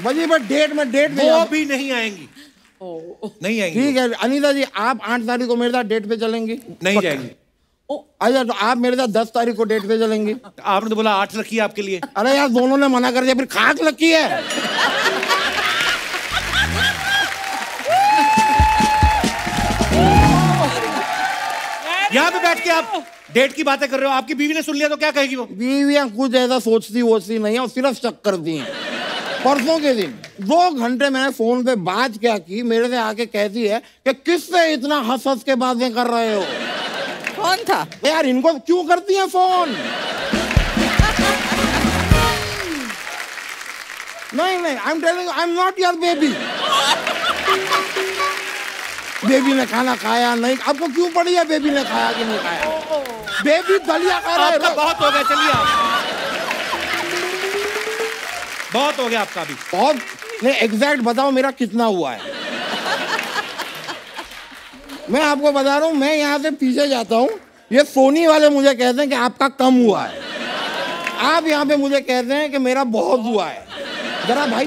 बजी पर डेट में वो भी नहीं आएंगी। नहीं आएंगी। ठीक है अनीता जी, आप 8 तारीख को मेरे साथ डेट पे चलेंगी? नहीं जाएंगी। अच्छा, तो आप मेरे साथ 10 तारीख को डेट पे चलेंगी? आपने तो बोला 8 लकी है आपके लिए। अरे यार, दोनों ने मना कर दिया, फिर खाक लकी है। यहाँ पे बैठ के आप डेट की बातें कर रहे हो, आपकी बीवी ने सुन लिया तो क्या कहेगी वो? बीवियां कुछ ऐसा सोचती वोचती नहीं है, और सिर्फ शक करती हैं। परसों के दिन 2 घंटे मैंने फोन पे बात क्या की, मेरे से आके कहती है कि किससे इतना हंस हंस के बातें कर रहे हो? कौन था यार, इनको क्यों करती है फोन? नहीं नहीं, I am telling, I am not your baby. Baby ने खाना खाया नहीं, आपको क्यों पड़ी है बेबी ने खाया कि नहीं खाया? बेबी दलिया खा रहा है। आपका बहुत हो गया, चलिए आप। बहुत हो गया आपका भी। बहुत नहीं, एग्जैक्ट बताओ मेरा कितना हुआ है। मैं आपको बता रहा हूँ, मैं यहाँ से पीछे जाता हूँ, ये सोनी वाले मुझे कहते हैं कि आपका कम हुआ है। आप यहाँ पे मुझे कहते हैं कि मेरा बहुत हुआ है। जरा भाई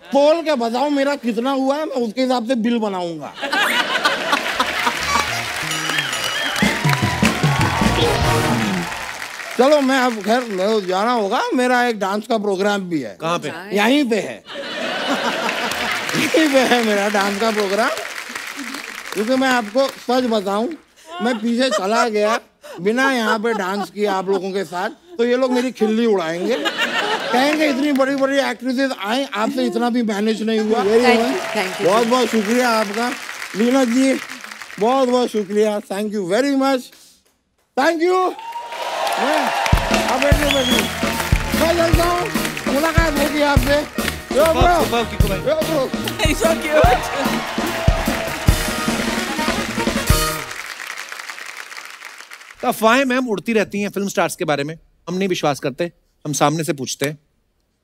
तोल के बताओ मेरा कितना हुआ है, मैं उसके हिसाब से बिल बनाऊंगा। चलो मैं अब खैर जाना होगा, मेरा एक डांस का प्रोग्राम भी है। कहाँ पे? यहीं पे है। यहीं पे है मेरा डांस का प्रोग्राम। क्योंकि मैं आपको सच बताऊं, मैं पीछे चला गया बिना यहाँ पे डांस किए आप लोगों के साथ, तो ये लोग मेरी खिल्ली उड़ाएंगे, कहेंगे इतनी बड़ी बड़ी एक्ट्रेसेस आए, आपसे इतना भी मैनेज नहीं हुआ। बहुत बहुत शुक्रिया आपका लीनत जी, बहुत बहुत शुक्रिया, thank you very much, thank you. मैं चलता हूँ, मुलाकात होगी आपसे। अफवाहें मैम उड़ती रहती हैं फिल्म स्टार्स के बारे में, हम नहीं विश्वास करते, हम सामने से पूछते हैं।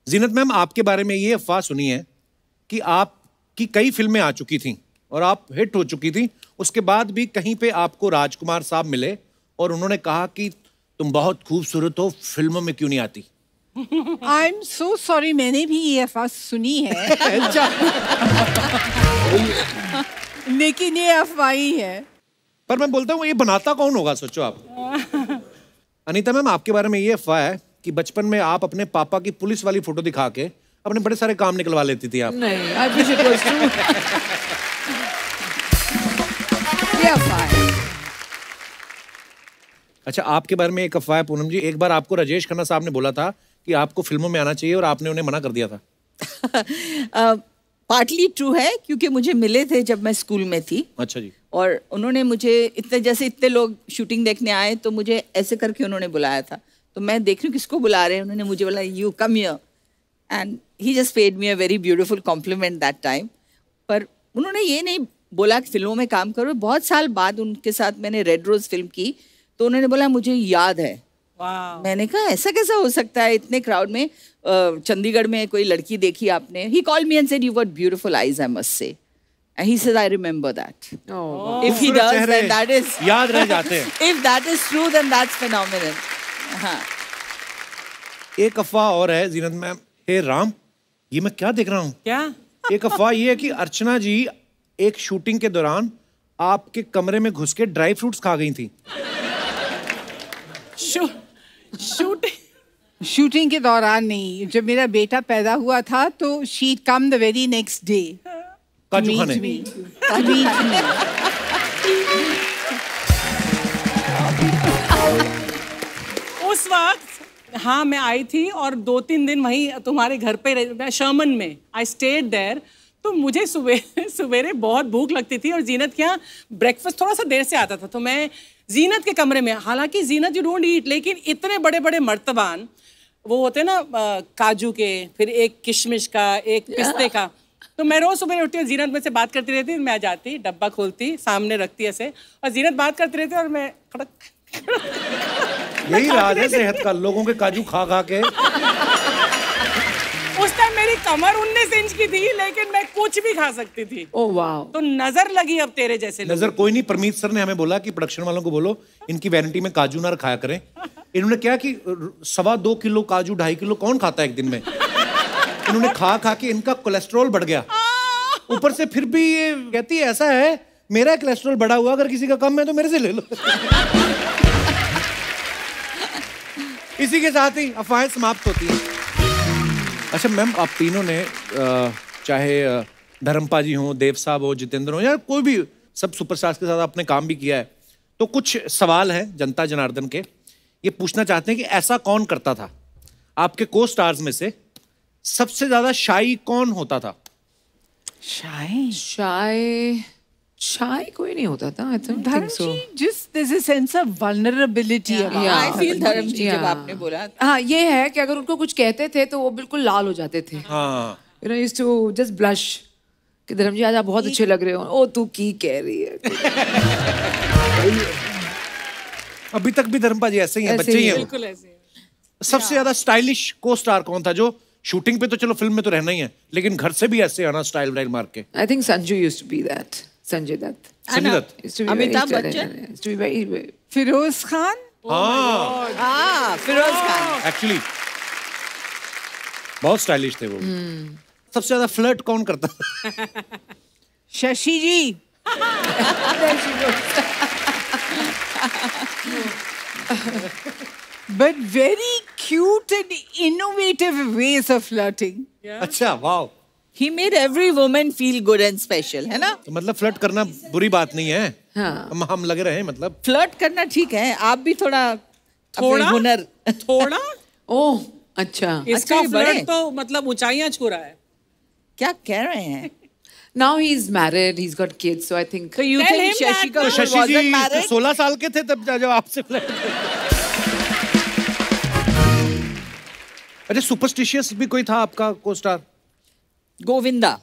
जीनत मैम, आपके बारे में ये अफवाह सुनी है कि आपकी कई फिल्में आ चुकी थीं और आप हिट हो चुकी थी, उसके बाद भी कहीं पे आपको राजकुमार साहब मिले और उन्होंने कहा कि तुम बहुत खूबसूरत हो, फिल्मों में क्यों नहीं आती? आई एम सो सॉरी, मैंने भी ये अफवाह सुनी है। लेकिन ये अफवाह ही है। पर मैं बोलता हूँ ये बनाता कौन होगा, सोचो आप। अनीता मैम, आपके बारे में ये अफवाह है कि बचपन में आप अपने पापा की पुलिस वाली फोटो दिखा के अपने बड़े सारे काम निकलवा लेती थी आप। नहीं, I wish it was true. ये अफवाह है। अच्छा, आपके बारे में एक अफवाह है पूनम जी, एक बार आपको राजेश खन्ना साहब ने बोला था कि आपको फिल्मों में आना चाहिए और आपने उन्हें मना कर दिया था। पार्टली ट्रू है, क्योंकि मुझे मिले थे जब मैं स्कूल में थी। अच्छा जी। और उन्होंने मुझे इतने लोग शूटिंग देखने आए, तो मुझे ऐसे करके उन्होंने बुलाया था। तो मैं देख रही हूँ किसको बुला रहे हैं, उन्होंने मुझे बोला you come here, and he just paid me a very beautiful compliment that time. पर उन्होंने ये नहीं बोला कि फिल्मों में काम करो। बहुत साल बाद उनके साथ मैंने रेड रोज फिल्म की, तो उन्होंने बोला मुझे याद है। मैंने कहा ऐसा कैसा हो सकता है, इतने क्राउड में चंडीगढ़ में कोई लड़की देखी आपने? He called me and said you got beautiful eyes, I must say. And he says, I remember that. If he does, then that is याद रह जाते हैं। If that is true, then that's phenomenal. हाँ। एक अफवाह और है जीनत ma'am, हे राम, ये मैं क्या देख रहा हूँ? क्या? एक अफवाह ये है कि अर्चना जी एक शूटिंग के दौरान आपके कमरे में घुस के ड्राई फ्रूट्स खा गई थी। शूटिंग के दौरान नहीं, जब मेरा बेटा पैदा हुआ था तो she come the very next day काजू खाने। उस वक्त हाँ मैं आई थी और 2-3 दिन वहीं तुम्हारे घर पे शर्मन में आई स्टेड देयर। तो मुझे सवेरे बहुत भूख लगती थी और जीनत के यहाँ ब्रेकफास्ट थोड़ा सा देर से आता था, तो मैं जीनत के कमरे में, हालांकि जीनत यू डोंट ईट, लेकिन इतने बड़े बड़े मर्तबान वो होते ना काजू के, फिर एक किशमिश का, एक पिस्ते का, तो मैं रोज सुबह उठती हूँ, जीनत में से बात करती रहती, मैं आ जाती, डब्बा खोलती, सामने रखती ऐसे, और जीनत बात करती रहती और मैं यही राज है सेहत का, लोगों के काजू खा खा के। उस टाइम मेरी कमर 19 इंच की थी, लेकिन मैं कुछ भी खा सकती थी। ओह वाह। तो नजर लगी अब तेरे जैसे। नजर कोई नहीं, परमीत सर ने हमें बोला कि प्रोडक्शन वालों को बोलो इनकी वैनिटी में काजू ना रखाया करें। इन्होंने क्या कि 2.25 किलो काजू, 2.5 किलो कौन खाता है एक दिन में? इन्होंने खा खा के इनका कोलेस्ट्रॉल बढ़ गया। ऊपर से फिर भी ये कहती है ऐसा है मेरा कोलेस्ट्रॉल बढ़ा हुआ, अगर किसी का कम है तो मेरे से ले लो। इसी के साथ ही अफवाहें समाप्त होती हैं। अच्छा मैम, आप तीनों ने चाहे धर्मपा जी हो, देव साहब हो, जितेंद्र हो, या कोई भी, सब सुपरस्टार्स के साथ आपने काम भी किया है, तो कुछ सवाल हैं जनता जनार्दन के। ये पूछना चाहते हैं कि ऐसा कौन करता था आपके को स्टार्स में से सबसे ज्यादा शाई कौन होता था? शाय शाय कोई नहीं होता था, I don't think so. Just there's a sense of vulnerability about Yeah. I feel धर्म जी जब Yeah. आपने बोला हाँ, ये है कि अगर उनको कुछ कहते थे तो वो बिल्कुल लाल हो जाते थे. हाँ You know, used to just blush. कि धर्म जी आज आप बहुत अच्छे लग रहे हो. ओ तू की कह रही है. अभी तक भी धर्मपा जी ऐसे ही हैं, ऐसे बच्चे ही ही हैं हैं। वो। बिल्कुल ऐसे ही। सबसे ज्यादा स्टाइलिश को स्टार कौन था जो शूटिंग पे तो चलो फिल्म में तो रहना ही है लेकिन घर से भी ऐसे आना स्टाइल वाइल मार के? I think Sanju used to be that. Sanjay Dutt. Sanjay Dutt. Used to be very Amitabh stylish. Bachchan? Used to be very. Feroz Khan. हाँ फिरोज खान एक्चुअली बहुत स्टाइलिश थे वो। सबसे ज्यादा फ्लर्ट कौन करता? Shashi ji. But very cute and innovative ways of flirting. अच्छा वाह, he made every woman feel good and special, है ना? तो मतलब फ्लर्ट करना बुरी बात नहीं है। हाँ. हम लगे रहे मतलब। फ्लर्ट करना ठीक है, आप भी थोड़ा थोड़ा? अपने हुनर थोड़ा ओह अच्छा. इसका अच्छा, बड़े। फ्लर्ट तो मतलब ऊंचाइयां छू रहा है। क्या कह रहे हैं? Now he's married. He's got kids. So I think. So you Tell think him Shashi that- तो Kapoor शशि जी wasn't married? 16 साल के थे तब जब आपसे फ्लर्ट। अच्छा सुपरस्टिशियस भी कोई था आपका को स्टार? गोविंदा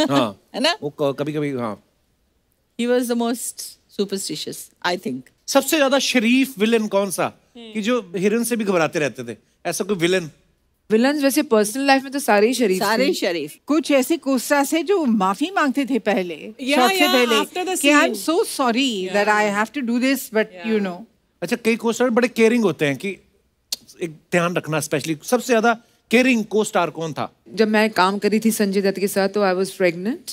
हाँ है ना? वो कभी कभी हाँ। He was the most superstitious, I think. सबसे ज्यादा शरीफ विलन कौन सा कि जो हीरोइन से भी घबराते रहते थे? ऐसा कोई विलन? विलन्स वैसे पर्सनल लाइफ में तो सारे ही शरीफ सारे थे. शरीफ. कुछ ऐसे कोस्टार्स है जो माफी मांगते थे पहले Yeah, शॉट से yeah, पहले after the कि I am scene. So sorry that I have to do this but you know. अच्छा कई को स्टार बड़े केयरिंग होते हैं कि एक ध्यान रखना स्पेशली। सबसे ज्यादा केयरिंग को स्टार कौन था? जब मैं काम करी थी संजय दत्त के साथ तो आई वाज प्रेग्नेंट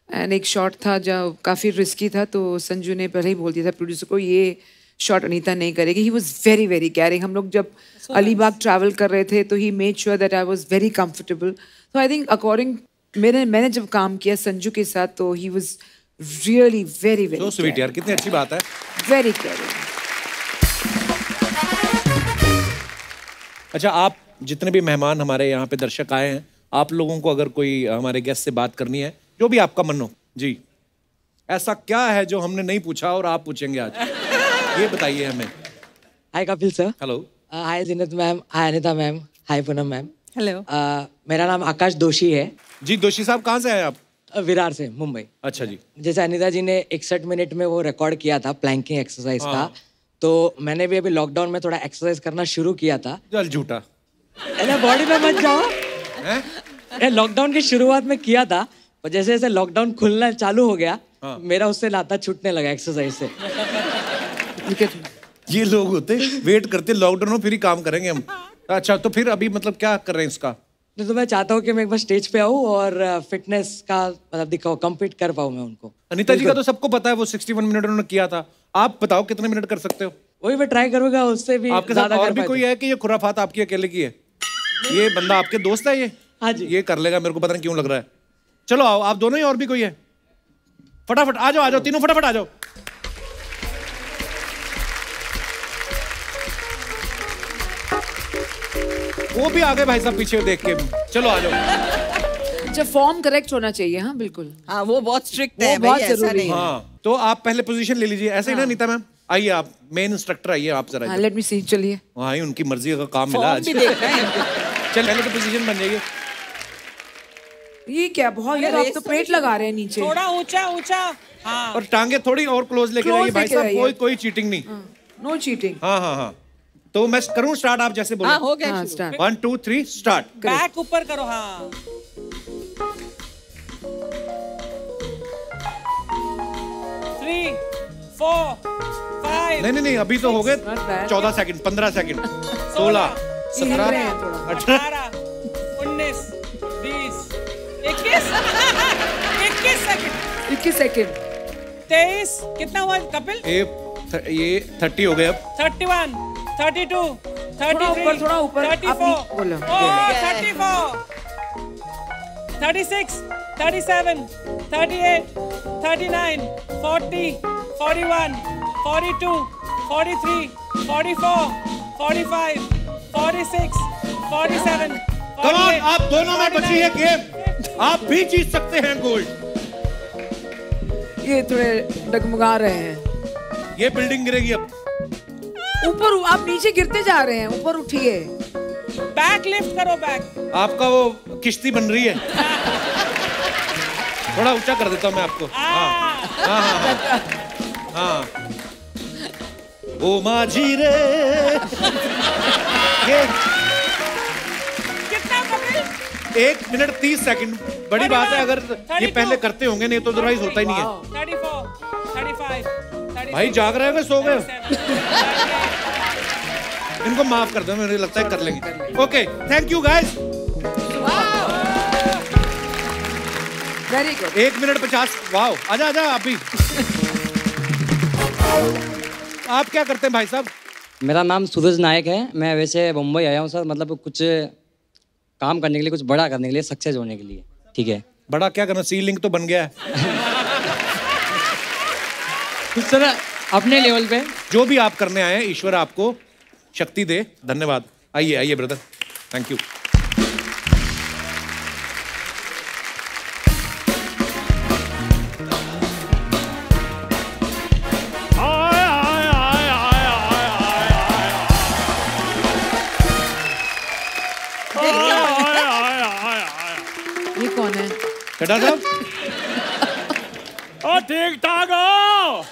एंड एक शॉट था जो काफ़ी रिस्की था तो संजू ने पहले ही बोल दिया था प्रोड्यूसर को ये शॉट अनीता नहीं करेगी. He was very very caring. हम लोग जब अलीबाग ट्रैवल कर रहे थे तो he made sure that I was very comfortable. तो आई थिंक अकॉर्डिंग मैंने जब काम किया संजू के साथ तो ही वाज रियली वेरी तो वेरी स्वीट यार, कितनी अच्छी बात है। Very caring. अच्छा आप जितने भी मेहमान हमारे यहाँ पे दर्शक आए हैं, आप लोगों को अगर कोई हमारे गेस्ट से बात करनी है जो भी आपका मन हो जी, ऐसा क्या है जो हमने नहीं पूछा और आप पूछेंगे आज, ये बताइए हमें। हाय कपिल सर। हेलो। हाय जीनत मैम, हाय अनिता मैम, हाय पूनम मैम। हेलो. मेरा नाम आकाश दोषी है। जी दोषी साहब कहाँ से आए आप? विरार से, मुंबई। अच्छा जी। जैसे अनिता जी ने 61 मिनट में वो रिकॉर्ड किया था प्लैंकिंग एक्सरसाइज का, तो मैंने भी अभी लॉकडाउन में थोड़ा एक्सरसाइज करना शुरू किया था। चल झूठा। अरे बॉडी में मत जाओ। लॉकडाउन की शुरुआत में किया था और जैसे जैसे लॉकडाउन खुलना चालू हो गया मेरा उससे नाता छूटने लगा एक्सरसाइज से। ये लोग होते वेट करते लॉकडाउन हो फिर ही काम करेंगे हम। अच्छा तो फिर अभी मतलब क्या कर रहे हैं इसका? तो मैं चाहता हूँ कि मैं एक बार स्टेज पे आऊँ और फिटनेस का मतलब दिखाऊँ, कम्पीट कर पाऊँ मैं उनको। अनीता जी का तो सबको पता है वो 61 मिनट उन्होंने किया था। आप बताओ कितने मिनट कर सकते हो? वही मैं ट्राई करूंगा, उससे भी आपके साथ ज्यादा और कर भी पाए कोई तो। है कि ये खुराफात आपकी अकेले की है? ये बंदा आपके दोस्त है ये? हाँ जी। ये कर लेगा, मेरे को पता नहीं क्यों लग रहा है। चलो आओ आप दोनों ही, और भी कोई है? फटाफट आ जाओ तीनों फटाफट आ जाओ। वो भी आ गए भाई साहब पीछे देख के। चलो आ जाओ। अच्छा फॉर्म करेक्ट होना चाहिए. हाँ बिल्कुल. हाँ वो बहुत स्ट्रिक्ट वो है बहुत भाई, ऐसा जरूरी नहीं है. हाँ तो आप पहले पोजीशन ले लीजिए, ऐसे ही ना नीता मैम? आइए आप मेन इंस्ट्रक्टर, आइए आप जरा। हाँ लेट मी सी. चलिए. वहाँ ही उनकी मर्जी का काम मिला फॉर्म आज। भी देख रहे हैं. चल पहले तो पोजीशन बन जाइए। ये क्या बहुत, ये आप तो प्लेट लगा रहे हैं नीचे. थोड़ा ऊंचा ऊंचा। हाँ और टांगे थोड़ी और क्लोज लेके Close जाइए भाई लेके साहब, जाइए। कोई चीटिंग नहीं। No cheating. हाँ हाँ हाँ तो मैं करूँ स्टार्ट, आप जैसे बोले? हाँ हो गया हाँ शुरू. स्टार्ट. 1 2 3 स्टार्ट। बैक ऊपर करो। हाँ 3 4 5 नहीं अभी तो हो गए Not bad. 14 सेकंड 15 सेकंड 16 17 रहे हैं थोड़ा. 18 18 19 20 21 21 सेकंड 21 सेकंड. 23 कितना हुआ कपिल? ये 30 हो गए अब। 31 32 33 थोड़ा ऊपर, 34 अपनी बोलो. Oh, 34 36 37 38 39 40 41 42 43 44 45 46 47 कम ऑन, आप दोनों में बची है गेम, आप भी जीत सकते हैं गोल्ड। ये थोड़े डगमगा रहे हैं। ये बिल्डिंग गिरेगी अब। ऊपर आप नीचे गिरते जा रहे हैं, ऊपर उठिए। बैक लिफ्ट करो, बैक। आपका वो किश्ती बन रही है। थोड़ा ऊंचा कर देता हूँ मैं आपको। हाँ। ओ माझी रे। कितना कपिल? 1 minute 30 second. बड़ी बात है अगर ये पहले करते होंगे, नहीं तो अदरवाइज होता ही नहीं है। 34, 35, भाई जाग रहे हो, सो गए? इनको माफ कर दो, मुझे लगता है कर लेंगे। Okay, thank you guys. Very good. 1 minute 50। Wow, आजा आजा आप भी। आप क्या करते हैं भाई साहब? मेरा नाम सूरज नायक है। मैं वैसे मुंबई आया हूँ सर, मतलब कुछ काम करने के लिए, कुछ बड़ा करने के लिए, सक्सेस होने के लिए। ठीक है, बड़ा क्या करना? सी लिंक तो बन गया है। सर अपने लेवल पे जो भी आप करने आए हैं, ईश्वर आपको शक्ति दे। धन्यवाद। आइए आइए ब्रदर, थैंक यू। ये कौन है? चड्ढा साहब। ठीक ठाक हो?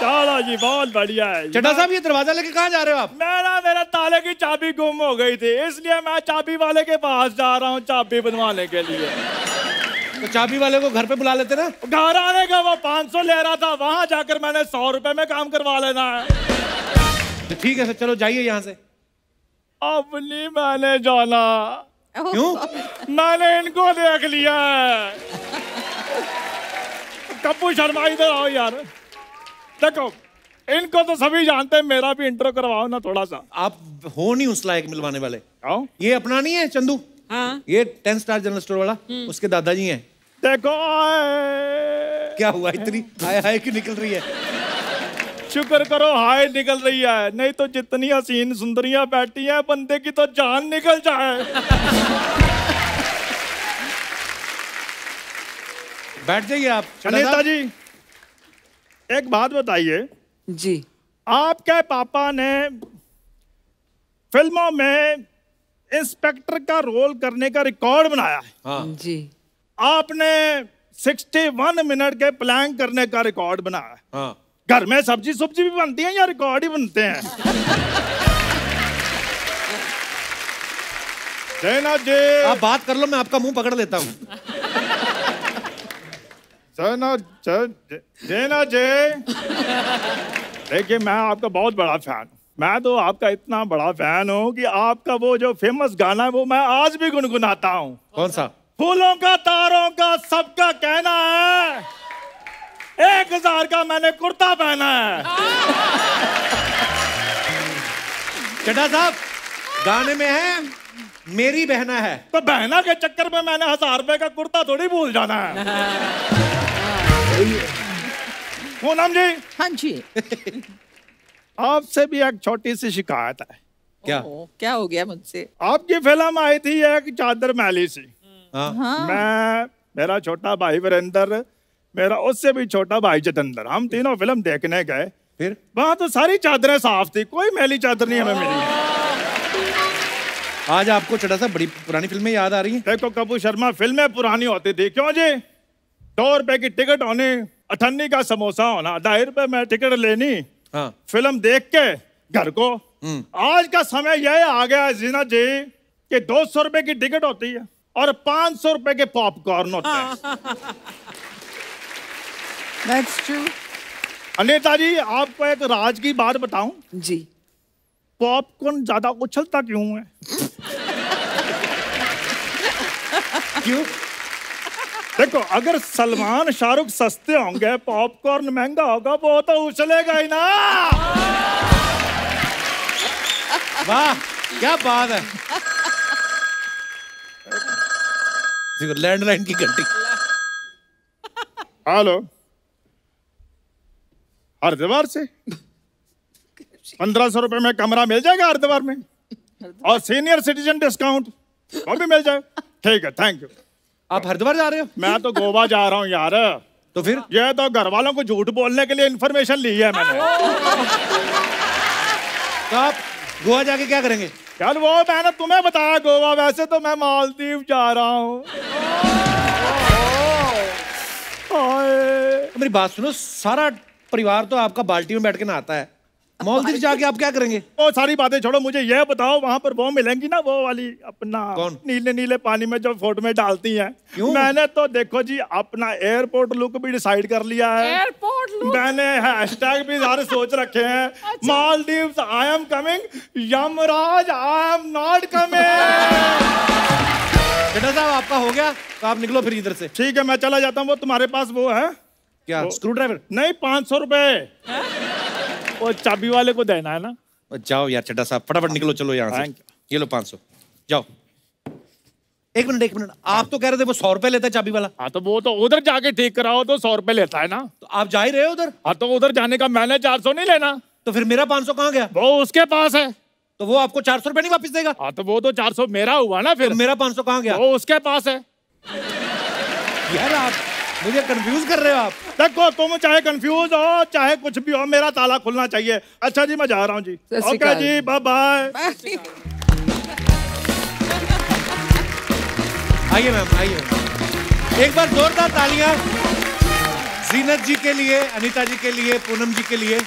चलो जी, बहुत बढ़िया है। चड्ढा साहब, ये दरवाजा लेके कहाँ जा रहे हो आप? मेरा ताले की चाबी गुम हो गई थी, इसलिए मैं चाबी वाले के पास जा रहा हूँ चाबी बनवाने के लिए। तो चाबी वाले को घर पे बुला लेते ना। घर आने का वो 500 ले रहा था, वहां जाकर मैंने 100 रुपए में काम करवा लेना है। तो ठीक है सर, चलो जाइए यहाँ से। अब नहीं मैंने जाना। क्यों? मैंने इनको देख लिया है। कपूर शर्मा इधर आओ यार। देखो, इनको तो सभी जानते हैं, मेरा भी इंट्रो करवाओ ना थोड़ा सा। आप हो नहीं उस लायक मिलवाने वाले। आओ। ये अपना नहीं है चंदू? हाँ। ये 10 स्टार जनरल स्टोर वाला, उसके दादाजी हैं। देखो क्या हुआ, इतनी हाय हाय की निकल रही है? शुक्र करो हाय निकल रही है, नहीं तो जितनी हसीन सुंदरियां बैठी हैं, बंदे की तो जान निकल जाए। बैठ जाइए आप। अनीता जी, एक बात बताइए जी। आपके पापा ने फिल्मों में इंस्पेक्टर का रोल करने का रिकॉर्ड बनाया है। हाँ। जी। आपने 61 मिनट के प्लान करने का रिकॉर्ड बनाया है। हाँ। घर में सब्जी सुब्जी भी बनती है या रिकॉर्ड ही बनते हैं? जैना जी, आप बात कर लो, मैं आपका मुंह पकड़ लेता हूँ। जैना जी, देखिए मैं आपका बहुत बड़ा फैन हूँ। मैं तो आपका इतना बड़ा फैन हूँ कि आपका वो जो फेमस गाना है वो मैं आज भी गुनगुनाता हूँ। कौन सा? फूलों का तारों का सबका कहना है, 1000 का मैंने कुर्ता पहना है। चड्ढा साहब, गाने में है मेरी बहना है। तो बहना के चक्कर में मैंने 1000 रुपए का कुर्ता थोड़ी भूल जाना है। पूनम जी। हाँ जी। आपसे भी एक छोटी सी शिकायत है। क्या हो गया मुझसे? आपकी फिल्म आई थी एक चादर मैली सी। हाँ। मैं, मेरा छोटा भाई वीरेंद्र, मेरा उससे भी छोटा भाई जितेंद्र, हम तीनों फिल्म देखने गए। फिर वहां तो सारी चादरें साफ थी, कोई मैली चादर नहीं हमें मिली। आज आपको चड्ढा साहब बड़ी पुरानी फिल्में याद आ रही हैं? देखो कपूर शर्मा, फिल्में पुरानी होती थी। क्यों जी? 2 रुपए की टिकट होनी, 98 का समोसा होना, 2.5 रुपए में टिकट लेनी। हाँ। फिल्म देख के घर को। आज का समय यह आ गया है जीना जी कि 200 रुपए की टिकट होती है और 500 रुपए के पॉपकॉर्न होते हैं। That's true. अनीता जी, आपको एक राज की बात बताऊं? जी। पॉपकॉर्न ज्यादा उछलता क्यों है? क्यों? देखो, अगर सलमान शाहरुख सस्ते होंगे, पॉपकॉर्न महंगा होगा, वो तो उछलेगा ही ना। वाह, क्या बात है। लैंडलाइन की घंटी। हेलो, हरिद्वार से 1500 रुपए में कमरा मिल जाएगा हरिद्वार में, और सीनियर सिटीजन डिस्काउंट वो भी मिल जाएगा। ठीक है, थैंक यू। आप हरिद्वार जा रहे हो? मैं तो गोवा जा रहा हूँ यार। तो फिर ये तो घर वालों को झूठ बोलने के लिए इन्फॉर्मेशन ली है मैंने। तो आप गोवा जाके क्या करेंगे? चल वो मैंने तुम्हें बताया गोवा, वैसे तो मैं मालदीव जा रहा हूँ। मेरी बात सुनो, सारा परिवार तो आपका बाल्टी में बैठ के नहाता है, मालदीव जाके आप क्या करेंगे? वो सारी बातें छोड़ो, मुझे ये बताओ वहां पर वो मिलेंगी ना, वो वाली अपना कौन? नीले नीले पानी में जो फोटो में डालती हैं। क्यों? मैंने तो देखो जी अपना एयरपोर्ट लुक भी डिसाइड कर लिया है। Airport look? मैंने हैशटैग भी सारे सोच रखे हैं। Maldives I am coming, Yamraj I am not coming. बेटा साहब आपका हो गया, तो आप निकलो फिर इधर से। ठीक है मैं चला जाता हूँ। वो तुम्हारे पास वो है क्या? Screw driver? नहीं, 500 रुपए वो चाबी वाले को देना है ना। जाओ यार चड्डा साहब, फटाफट निकलो, चलो यहाँ से। ये लो 500, जाओ। एक मिनट, आप तो कह रहे थे वो 100 रुपए लेता है चाबी वाला। हाँ तो वो तो उधर जाके ठीक कराओ तो 100 रुपए लेता है ना। तो आप जा ही रहे हो उधर? हाँ तो उधर जाने का मैंने 400 नहीं लेना। तो फिर मेरा 500 कहाँ गया? वो उसके पास है। तो वो आपको 400 रुपए नहीं वापस देगा? हाँ तो वो तो 400 मेरा हुआ ना फिर। तो मेरा 500 कहाँ गया? वो उसके पास है। यार आप मुझे कंफ्यूज कर रहे हो। आप देखो तुम चाहे कंफ्यूज हो चाहे कुछ भी हो, मेरा ताला खुलना चाहिए। अच्छा जी मैं जा रहा हूँ जी। ओके जी, बाय बाय। आइए मैम, आइए। एक बार जोरदार तालियां जीनत जी के लिए, अनीता जी के लिए, पूनम जी के लिए।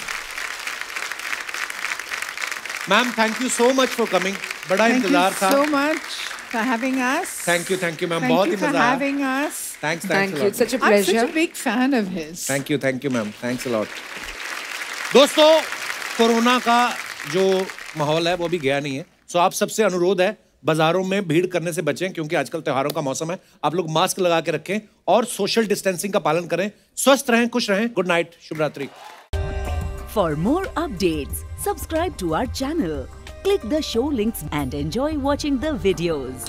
Ma'am thank you so much for coming, बड़ा इंतजार था। so much for having us. Thank you ma'am, Thank बहुत ही you for मजा आया। having us. Thanks Thank you. It's such a I'm pleasure. such a big fan of his. Thank you ma'am, thanks a lot. दोस्तों corona का जो माहौल है वो भी गया नहीं है, सो आप सबसे अनुरोध है बाजारों में भीड़ करने से बचें, क्योंकि आजकल त्योहारों का मौसम है। आप लोग मास्क लगा के रखें और सोशल डिस्टेंसिंग का पालन करें। स्वस्थ रहें, खुश रहें। गुड नाइट, शुभ रात्रि। For more updates, subscribe to our channel, click the show links and enjoy watching the videos.